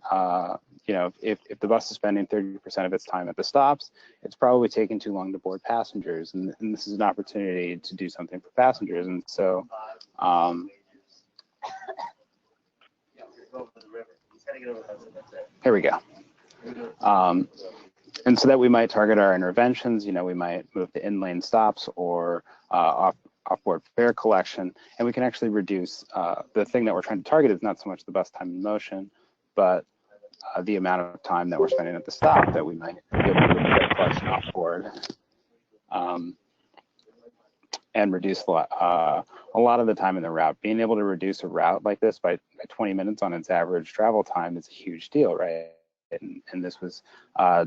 if the bus is spending 30% of its time at the stops, it's probably taking too long to board passengers, and this is an opportunity to do something for passengers. And so here we go. And so that we might target our interventions. We might move to in-lane stops or off-board fare collection, and we can actually reduce the thing that we're trying to target is not so much the bus time in motion, but the amount of time that we're spending at the stop that we might be able to do fare collection off board, and reduce a lot of the time in the route. Being able to reduce a route like this by 20 minutes on its average travel time is a huge deal, right? And this was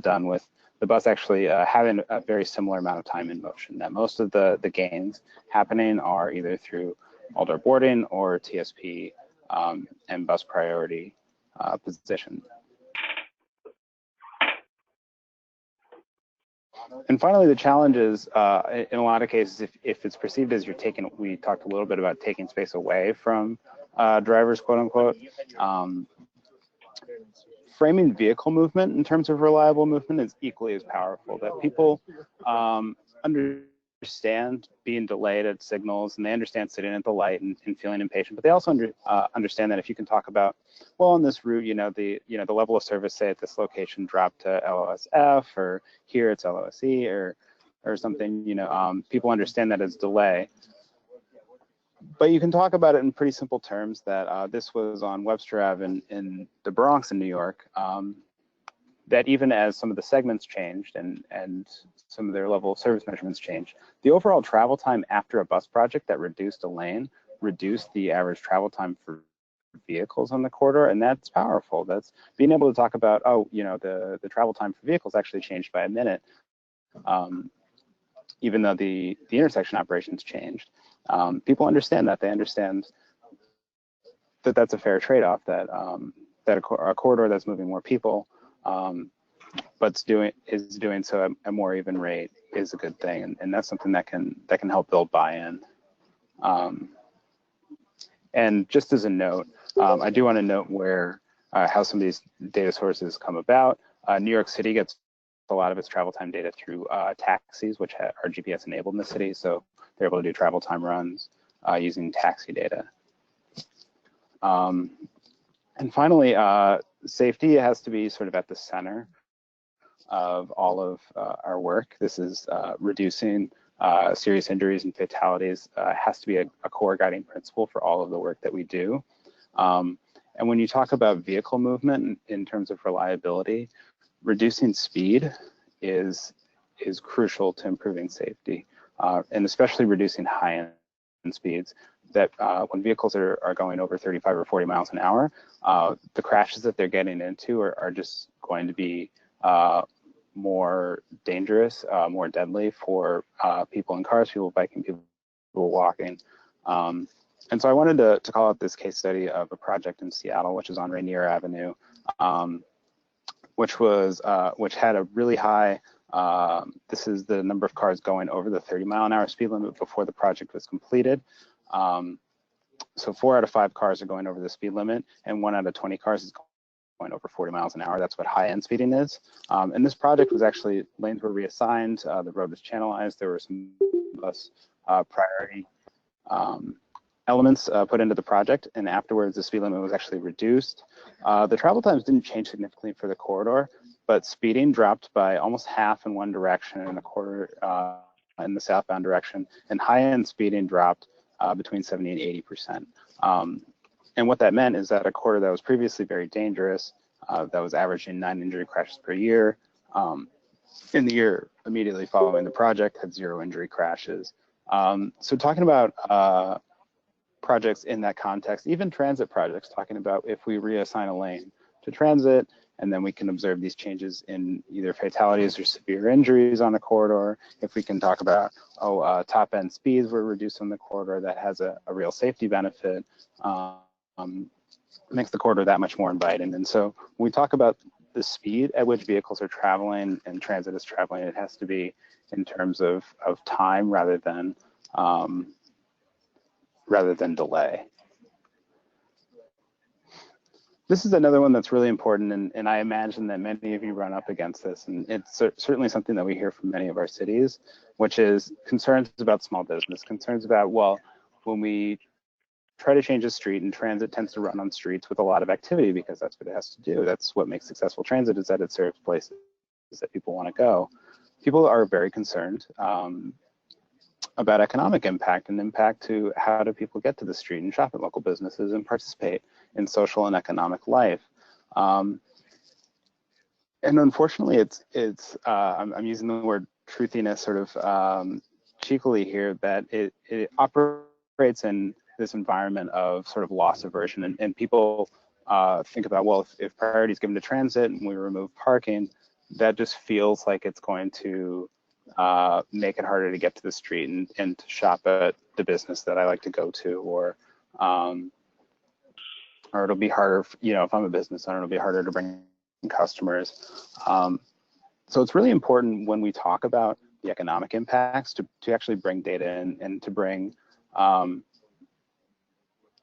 done with the bus actually having a very similar amount of time in motion. That most of the gains happening are either through all-door boarding or TSP and bus priority position. And finally, the challenge is, in a lot of cases, if it's perceived as you're taking, we talked a little bit about taking space away from drivers, quote unquote. Framing vehicle movement in terms of reliable movement is equally as powerful. That people understand being delayed at signals, and they understand sitting at the light and feeling impatient. But they also understand that if you can talk about, well, on this route, the level of service, say at this location, dropped to LOSF, or here it's LOSE, or something. People understand that as delay. But you can talk about it in pretty simple terms that this was on Webster Ave in the Bronx in New York, that even as some of the segments changed and some of their level of service measurements changed, the overall travel time after a bus project that reduced a lane reduced the average travel time for vehicles on the corridor, and that's powerful. That's being able to talk about, the travel time for vehicles actually changed by a minute, even though the intersection operations changed. People understand that. They understand that that's a fair trade-off, that a corridor that's moving more people, but is doing so at a more even rate is a good thing, and that's something that can help build buy-in. And just as a note, I do want to note how some of these data sources come about. New York City gets a lot of its travel time data through taxis, which are GPS enabled in the city, so they're able to do travel time runs using taxi data. And finally, safety has to be sort of at the center of all of our work. This is reducing serious injuries and fatalities has to be a core guiding principle for all of the work that we do. And when you talk about vehicle movement in terms of reliability, reducing speed is crucial to improving safety, and especially reducing high-end speeds. That when vehicles are going over 35 or 40 miles an hour, the crashes that they're getting into are just going to be more dangerous, more deadly for people in cars, people biking, people walking. And so I wanted to call out this case study of a project in Seattle, which is on Rainier Avenue, which had a really high, this is the number of cars going over the 30-mile-an-hour speed limit before the project was completed. So 4 out of 5 cars are going over the speed limit, and 1 out of 20 cars is going over 40 miles an hour. That's what high-end speeding is. And this project was actually, lanes were reassigned, the road was channelized, there were some bus priority elements put into the project, and afterwards the speed limit was actually reduced. The travel times didn't change significantly for the corridor, but speeding dropped by almost half in one direction in the corridor, in the southbound direction, and high-end speeding dropped between 70 and 80%. And what that meant is that a corridor that was previously very dangerous, that was averaging 9 injury crashes per year, in the year immediately following the project had 0 injury crashes. So talking about projects in that context, even transit projects, talking about if we reassign a lane to transit, and then we can observe these changes in either fatalities or severe injuries on a corridor. If we can talk about, top end speeds were reduced on the corridor, that has a real safety benefit, makes the corridor that much more inviting. And so when we talk about the speed at which vehicles are traveling and transit is traveling, it has to be in terms of time rather than delay. This is another one that's really important, and I imagine that many of you run up against this, and it's certainly something that we hear from many of our cities, which is concerns about small business, concerns about, well, when we try to change a street, and transit tends to run on streets with a lot of activity because that's what it has to do. That's what makes successful transit, is that it serves places that people want to go. People are very concerned about economic impact and impact to how do people get to the street and shop at local businesses and participate in social and economic life. And unfortunately, I'm using the word truthiness sort of cheekily here, that it operates in this environment of sort of loss aversion, and people think about, well, if priority is given to transit and we remove parking, that just feels like it's going to make it harder to get to the street and to shop at the business that I like to go to, or it'll be harder, if I'm a business owner, it'll be harder to bring customers. So it's really important when we talk about the economic impacts to actually bring data in and to bring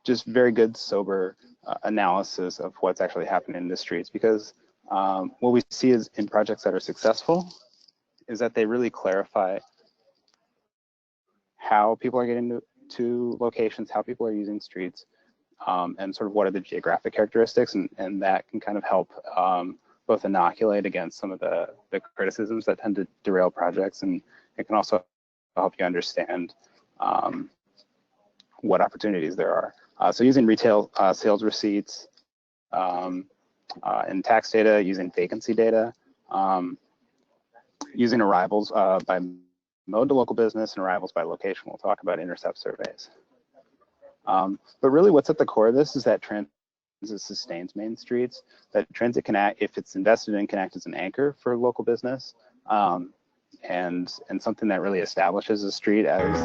just very good, sober analysis of what's actually happening in the streets, because what we see is in projects that are successful is that they really clarify how people are getting to locations, how people are using streets, and sort of what are the geographic characteristics, and that can kind of help both inoculate against some of the criticisms that tend to derail projects, and it can also help you understand what opportunities there are. So using retail sales receipts and tax data, using vacancy data, using arrivals by mode to local business and arrivals by location. We'll talk about intercept surveys. But really what's at the core of this is that transit sustains main streets, that transit can act, if it's invested in, can act as an anchor for local business, and something that really establishes a street as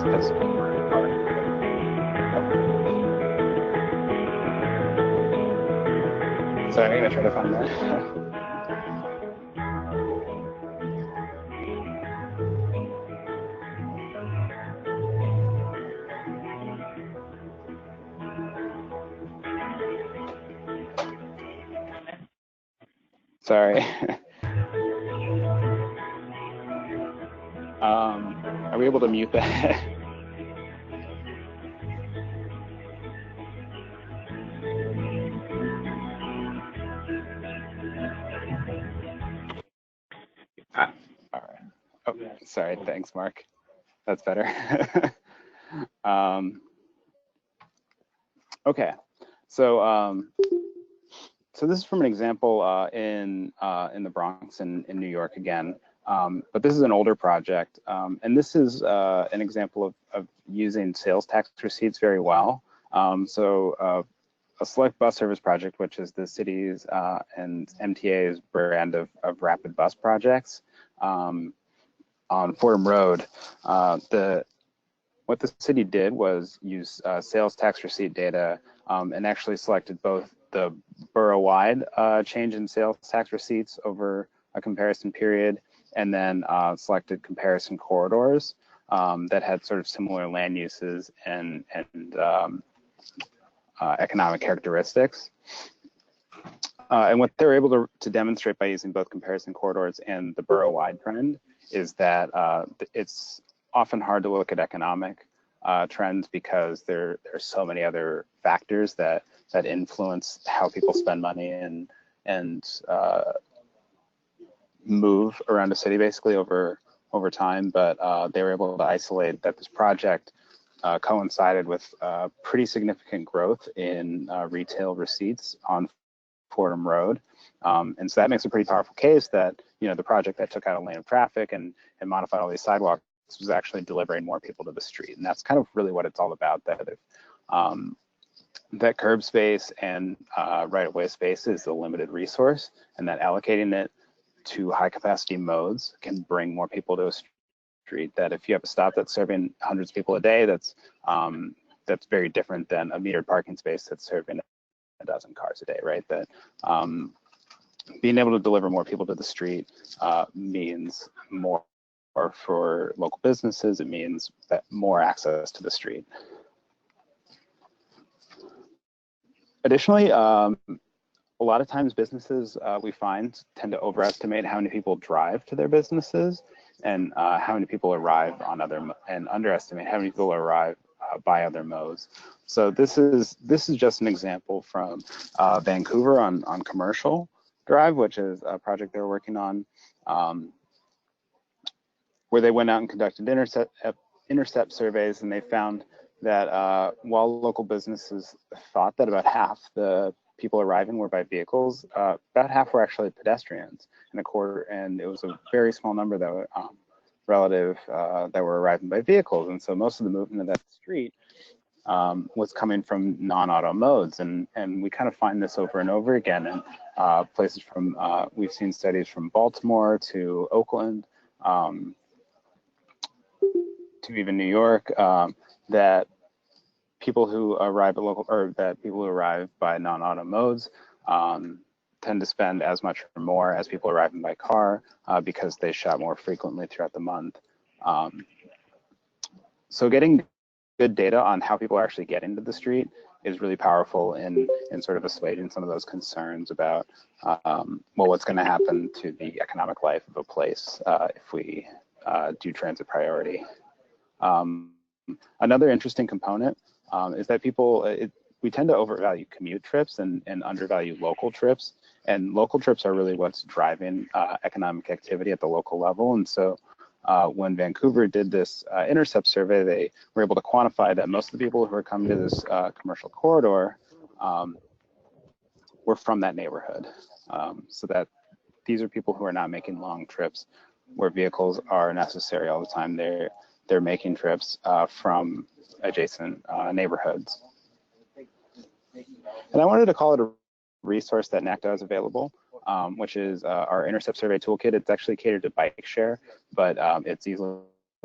Sorry, I'm gonna try to find that. Sorry. Are we able to mute that? All right. Oh, sorry. Thanks, Mark. That's better. Okay. So this is from an example in the Bronx in New York again. But this is an older project, and this is an example of using sales tax receipts very well. A select bus service project, which is the city's and MTA's brand of rapid bus projects on Fordham Road. What the city did was use sales tax receipt data and actually selected both the borough-wide change in sales tax receipts over a comparison period, and then selected comparison corridors that had sort of similar land uses and economic characteristics. And what they were able to demonstrate by using both comparison corridors and the borough-wide trend is that it's often hard to look at economic trends because there are so many other factors that influence how people spend money and move around a city basically over time. But they were able to isolate that this project coincided with pretty significant growth in retail receipts on Fordham Road. And so that makes a pretty powerful case that, the project that took out a lane of traffic and modified all these sidewalks was actually delivering more people to the street. And that's kind of really what it's all about, that curb space and right-of-way space is a limited resource, and that allocating it to high capacity modes can bring more people to a street. That if you have a stop that's serving hundreds of people a day, that's very different than a metered parking space that's serving a dozen cars a day, right? That being able to deliver more people to the street means more for local businesses. It means that more access to the street. Additionally, a lot of times businesses we find tend to overestimate how many people drive to their businesses and how many people arrive on and underestimate how many people arrive by other modes. So this is just an example from Vancouver on Commercial Drive, which is a project they're working on, where they went out and conducted intercept surveys, and they found that while local businesses thought that about half the people arriving were by vehicles, about half were actually pedestrians, and it was a very small number that were relative that were arriving by vehicles. And so most of the movement of that street was coming from non-auto modes, and we kind of find this over and over again in places from we've seen studies from Baltimore to Oakland to even New York, that people who arrive at local, or that people who arrive by non-auto modes tend to spend as much or more as people arriving by car because they shop more frequently throughout the month. So getting good data on how people are actually getting to the street is really powerful in sort of assuaging some of those concerns about well, what's going to happen to the economic life of a place if we do transit priority. Another interesting component is that we tend to overvalue commute trips and undervalue local trips. And local trips are really what's driving economic activity at the local level. And so when Vancouver did this intercept survey, they were able to quantify that most of the people who are coming to this commercial corridor were from that neighborhood. So that these are people who are not making long trips where vehicles are necessary all the time. They're making trips from adjacent neighborhoods. And I wanted to call it a resource that NACDA has available, which is our Intercept Survey Toolkit. It's actually catered to bike share, but it's easily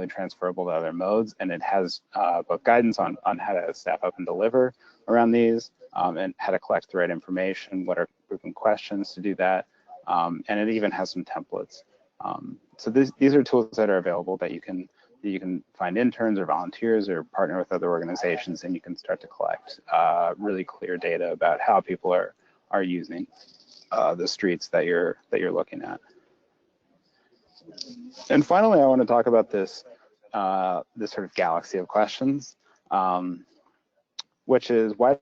transferable to other modes, and it has both guidance on how to staff up and deliver around these, and how to collect the right information, what are proven questions to do that, and it even has some templates. So these are tools that are available that you can find interns or volunteers or partner with other organizations, and you can start to collect really clear data about how people are using the streets that you're looking at. And finally, I want to talk about this sort of galaxy of questions, which is why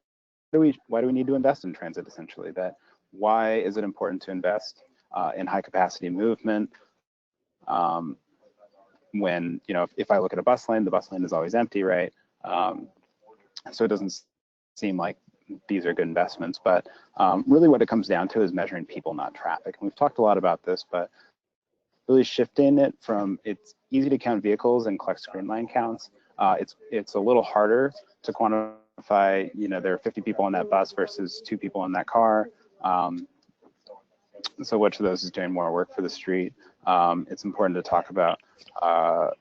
do we need to invest in transit? Essentially, that why is it important to invest in high capacity movement? When, if I look at a bus lane, the bus lane is always empty, right? So it doesn't seem like these are good investments, but really what it comes down to is measuring people, not traffic. And we've talked a lot about this, but really shifting it from, it's easy to count vehicles and collect screen line counts. It's a little harder to quantify, there are 50 people on that bus versus 2 people in that car. So which of those is doing more work for the street? It's important to talk about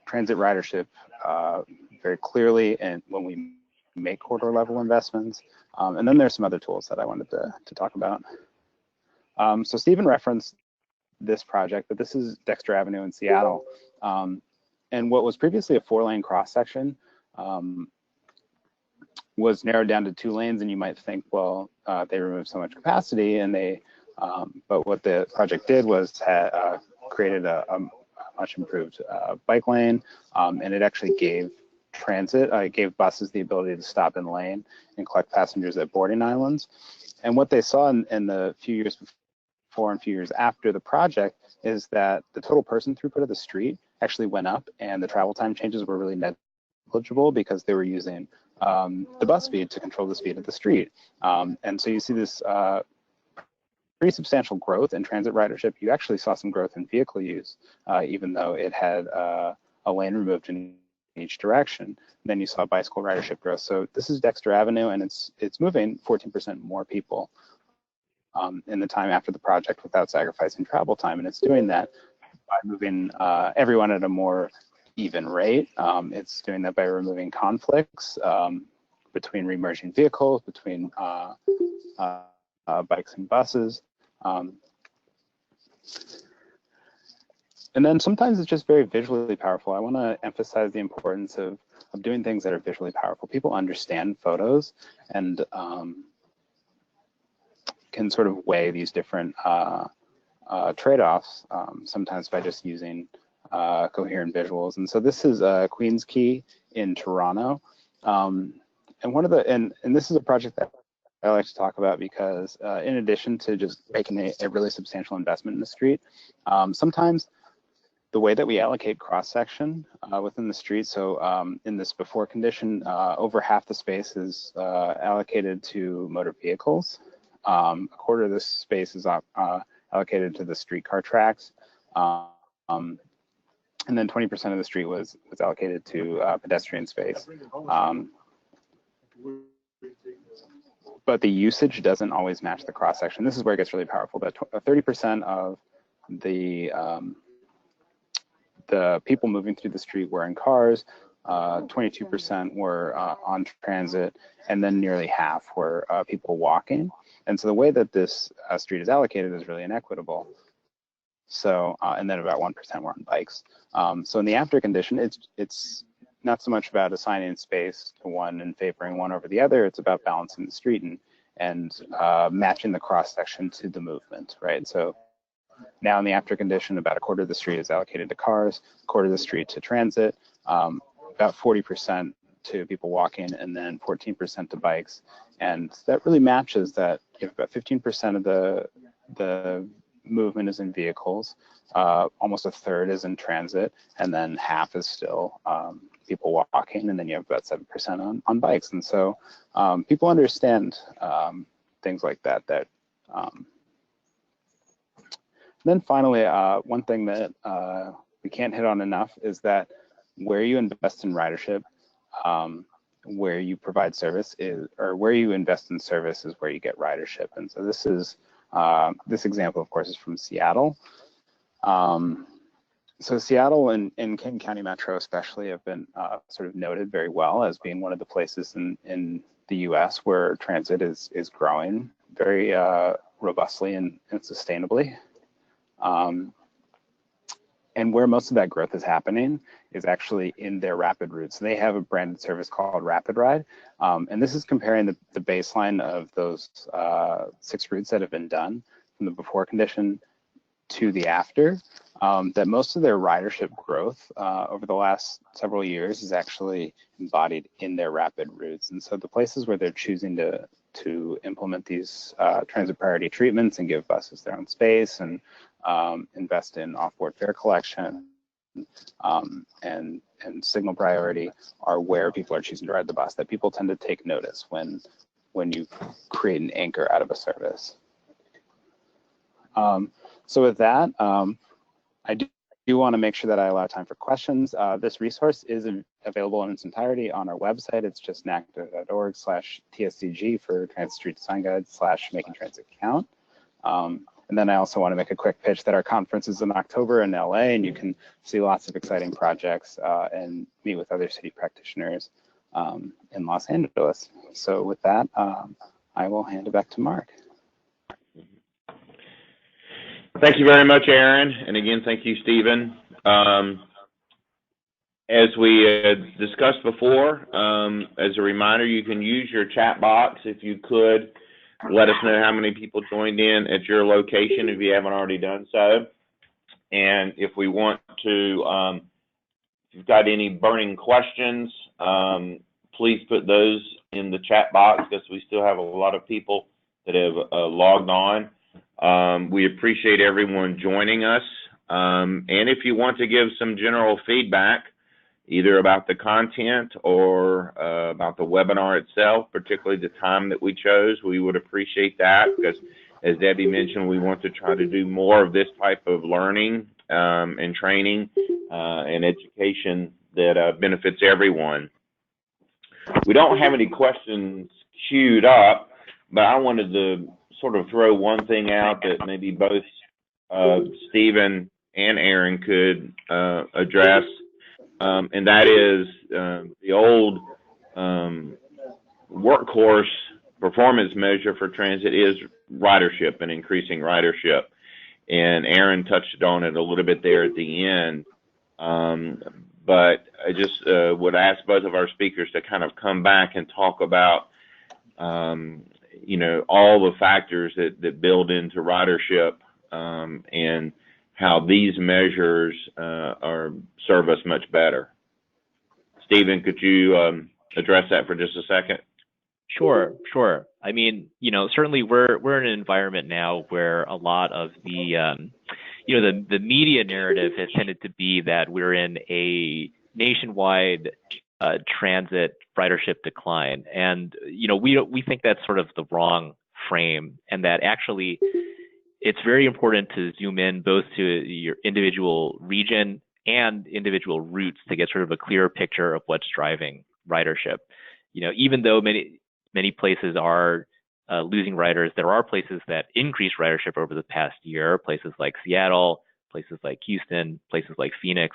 transit ridership very clearly, and when we make corridor level investments. And then there's some other tools that I wanted to talk about. So Stephen referenced this project, but this is Dexter Avenue in Seattle. And what was previously a 4-lane cross section was narrowed down to 2 lanes, and you might think, well, they removed so much capacity, and but what the project did was created a much improved bike lane, and it actually gave gave buses the ability to stop in lane and collect passengers at boarding islands. And what they saw in the few years before and few years after the project is that the total person throughput of the street actually went up, and the travel time changes were really negligible because they were using the bus speed to control the speed of the street. And so you see this pretty substantial growth in transit ridership. You actually saw some growth in vehicle use, even though it had a lane removed in each direction. Then you saw bicycle ridership growth. So this is Dexter Avenue, and it's moving 14% more people in the time after the project without sacrificing travel time. And it's doing that by moving everyone at a more even rate. It's doing that by removing conflicts between remerging vehicles, between bikes and buses. And then sometimes it's just very visually powerful. I want to emphasize the importance of doing things that are visually powerful. People understand photos and can sort of weigh these different trade-offs, sometimes by just using coherent visuals. And so this is Queens Quay in Toronto. And this is a project that I like to talk about because in addition to just making a really substantial investment in the street, sometimes the way that we allocate cross-section within the street, so in this before condition, over half the space is allocated to motor vehicles. A quarter of this space is allocated to the streetcar tracks. And then 20% of the street was allocated to pedestrian space. But the usage doesn't always match the cross-section. This is where it gets really powerful. That 30% of the people moving through the street were in cars, 22% were on transit, and then nearly half were people walking. And so the way that this street is allocated is really inequitable. So, and then about 1% were on bikes. So in the after condition, it's not so much about assigning space to one and favoring one over the other. It's about balancing the street and matching the cross section to the movement, right? So now in the after condition, about a quarter of the street is allocated to cars, a quarter of the street to transit, about 40% to people walking, and then 14% to bikes. And that really matches that. You have about 15% of the movement is in vehicles, almost a third is in transit, and then half is still people walking, and then you have about 7% on bikes. And so people understand things like that. Then finally, one thing that we can't hit on enough is that where you invest in ridership, where you provide service is, or where you invest in service is where you get ridership. And so this is, this example, of course, is from Seattle. So Seattle and King County Metro especially have been sort of noted very well as being one of the places in the US where transit is growing very robustly and sustainably. And where most of that growth is happening is actually in their rapid routes. So they have a branded service called Rapid Ride. And this is comparing the baseline of those 6 routes that have been done from the before condition to the after, that most of their ridership growth over the last several years is actually embodied in their rapid routes. And so the places where they're choosing to implement these transit priority treatments and give buses their own space and invest in off-board fare collection and signal priority are where people are choosing to ride the bus, that people tend to take notice when you create an anchor out of a service. So with that, I do want to make sure that I allow time for questions. This resource is available in its entirety on our website. It's just nacta.org/TSCG for Transit Street Design Guide /Making Transit Count. And then I also want to make a quick pitch that our conference is in October in LA, and you can see lots of exciting projects and meet with other city practitioners in Los Angeles. So with that, I will hand it back to Mark. Thank you very much, Aaron. And again, thank you, Stephen. As we discussed before, as a reminder, you can use your chat box. If you could, let us know how many people joined in at your location if you haven't already done so. And if we want to, if you've got any burning questions, please put those in the chat box because we still have a lot of people that have logged on. We appreciate everyone joining us. And if you want to give some general feedback, either about the content or about the webinar itself, particularly the time that we chose, we would appreciate that because, as Debbie mentioned, we want to try to do more of this type of learning and training and education that benefits everyone. We don't have any questions queued up, but I wanted to sort of throw one thing out that maybe both Stephen and Aaron could address. And that is the old workhorse performance measure for transit is ridership and increasing ridership. And Aaron touched on it a little bit there at the end. But I just would ask both of our speakers to kind of come back and talk about, you know, all the factors that build into ridership and how these measures serve us much better. Stephen, could you address that for just a second? Sure. I mean, you know, certainly we're in an environment now where a lot of the, the media narrative has tended to be that we're in a nationwide transit ridership decline, and we think that's sort of the wrong frame, and that actually it's very important to zoom in both to your individual region and individual routes to get sort of a clearer picture of what's driving ridership. Even though many places are losing riders, there are places that increase ridership over the past year, places like Seattle, places like Houston, places like Phoenix,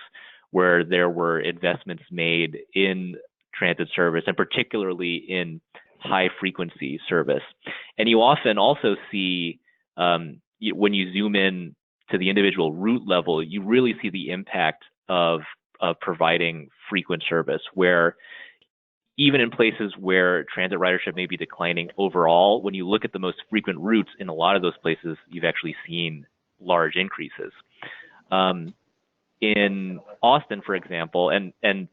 where there were investments made in transit service, and particularly in high frequency service. And you often also see, when you zoom in to the individual route level, you really see the impact of providing frequent service, where even in places where transit ridership may be declining overall, when you look at the most frequent routes in a lot of those places, you've actually seen large increases. In Austin, for example, and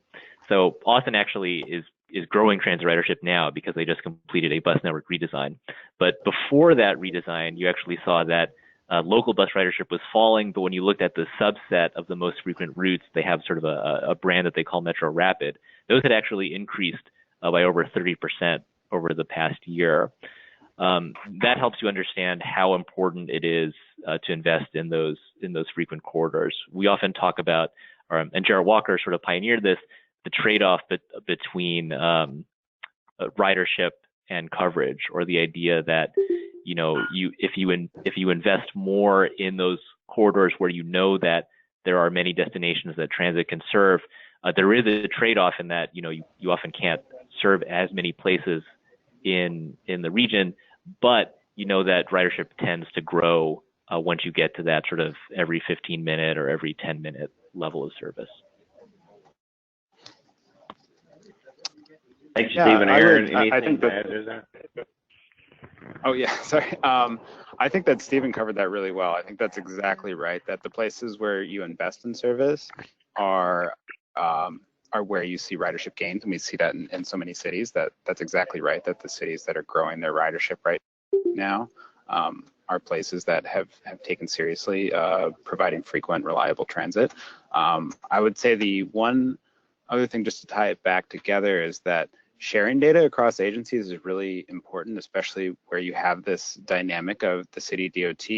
so Austin actually is growing transit ridership now because they just completed a bus network redesign. But before that redesign, you actually saw that local bus ridership was falling, but when you looked at the subset of the most frequent routes, they have sort of a brand that they call Metro Rapid. Those had actually increased by over 30% over the past year. That helps you understand how important it is to invest in those frequent corridors. We often talk about, and Jarrett Walker sort of pioneered this, the trade-off between ridership and coverage, or the idea that if you invest more in those corridors where that there are many destinations that transit can serve, there is a trade-off in that you often can't serve as many places in the region, but that ridership tends to grow once you get to that sort of every 15-minute or every 10-minute level of service. Thanks, Stephen. Aaron, anything I think to add to that? Oh yeah, sorry. I think that Stephen covered that really well. I think that's exactly right. That the places where you invest in service are where you see ridership gains, and we see that in so many cities. That's exactly right. That the cities that are growing their ridership right now are places that have taken seriously providing frequent, reliable transit. I would say the one other thing, just to tie it back together, is that sharing data across agencies is really important, especially where you have this dynamic of the city DOT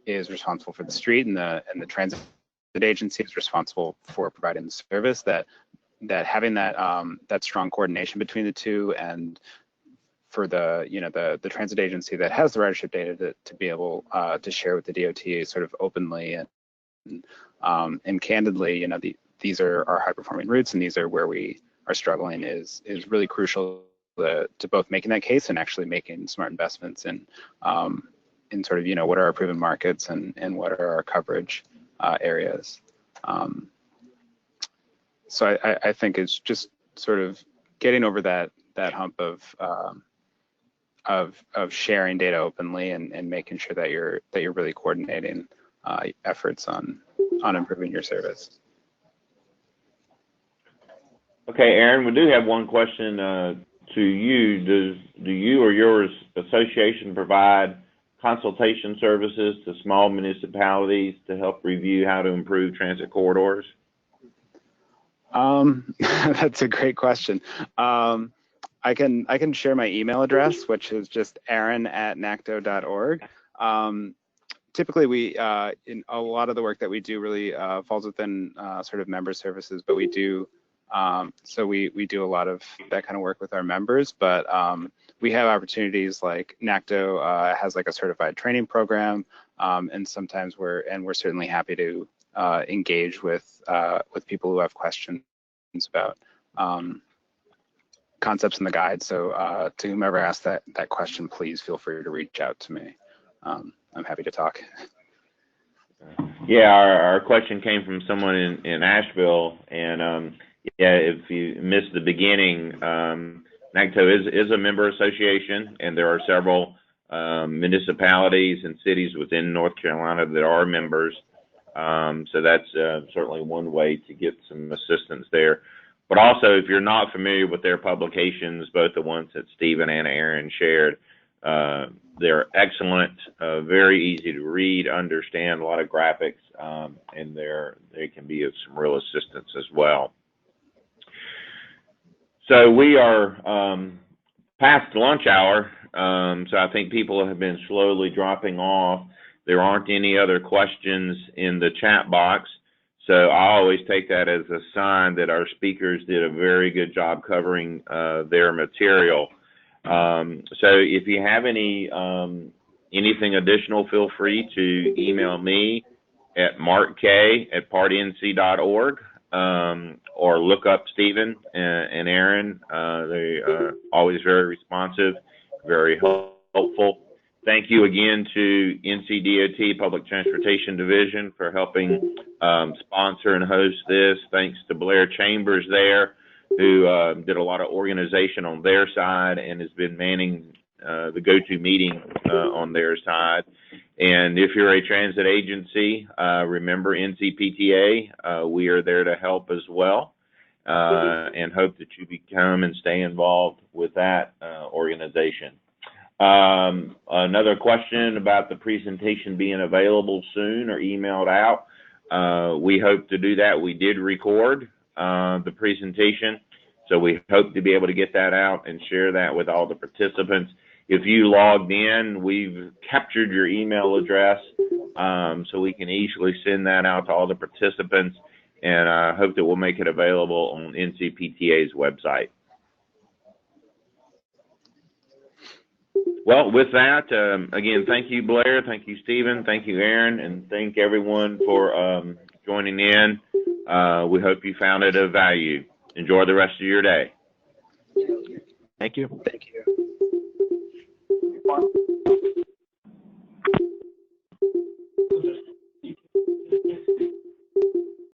is responsible for the street, and the transit agency is responsible for providing the service. That having that strong coordination between the two, and for the transit agency that has the ridership data to be able to share with the DOT sort of openly and candidly, these are our high performing routes, and these are where we are struggling, is really crucial to both making that case and actually making smart investments in sort of what are our proven markets and what are our coverage areas. So I think it's just sort of getting over that hump of sharing data openly and making sure that you're really coordinating efforts on improving your service. Okay, Aaron, we do have one question to you. Do you or your association provide consultation services to small municipalities to help review how to improve transit corridors? That's a great question. I can share my email address, which is just aaron@nacto.org. Typically, we in a lot of the work that we do really falls within sort of member services, but we do so we do a lot of that kind of work with our members. But we have opportunities like NACTO has like a certified training program, and sometimes we're certainly happy to engage with people who have questions about concepts in the guide. So to whomever asked that question, please feel free to reach out to me. I'm happy to talk. Yeah, our question came from someone in Asheville, and yeah, if you missed the beginning, NACTO is a member association, and there are several municipalities and cities within North Carolina that are members. So that's certainly one way to get some assistance there. But also, if you're not familiar with their publications, both the ones that Stephen and Aaron shared, They're excellent, very easy to read, understand, a lot of graphics, and they can be of some real assistance as well. So we are past lunch hour, so I think people have been slowly dropping off. There aren't any other questions in the chat box, so I always take that as a sign that our speakers did a very good job covering their material. So if you have anything additional, feel free to email me at markk@partync.org, or look up Stephen and Aaron. They are always very responsive, very helpful. Thank you again to NCDOT Public Transportation Division for helping sponsor and host this. Thanks to Blair Chambers there, who did a lot of organization on their side and has been manning the go-to meeting on their side. And if you're a transit agency, remember NCPTA. We are there to help as well, and hope that you become and stay involved with that organization. Another question about the presentation being available soon or emailed out. We hope to do that. We did record the presentation, so we hope to be able to get that out and share that with all the participants. If you logged in, we've captured your email address, so we can easily send that out to all the participants, and I hope that we'll make it available on NCPTA's website. Well, with that, again, thank you, Blair. Thank you, Stephen. Thank you, Aaron. And thank everyone for joining in. We hope you found it of value. Enjoy the rest of your day. Thank you. Thank you.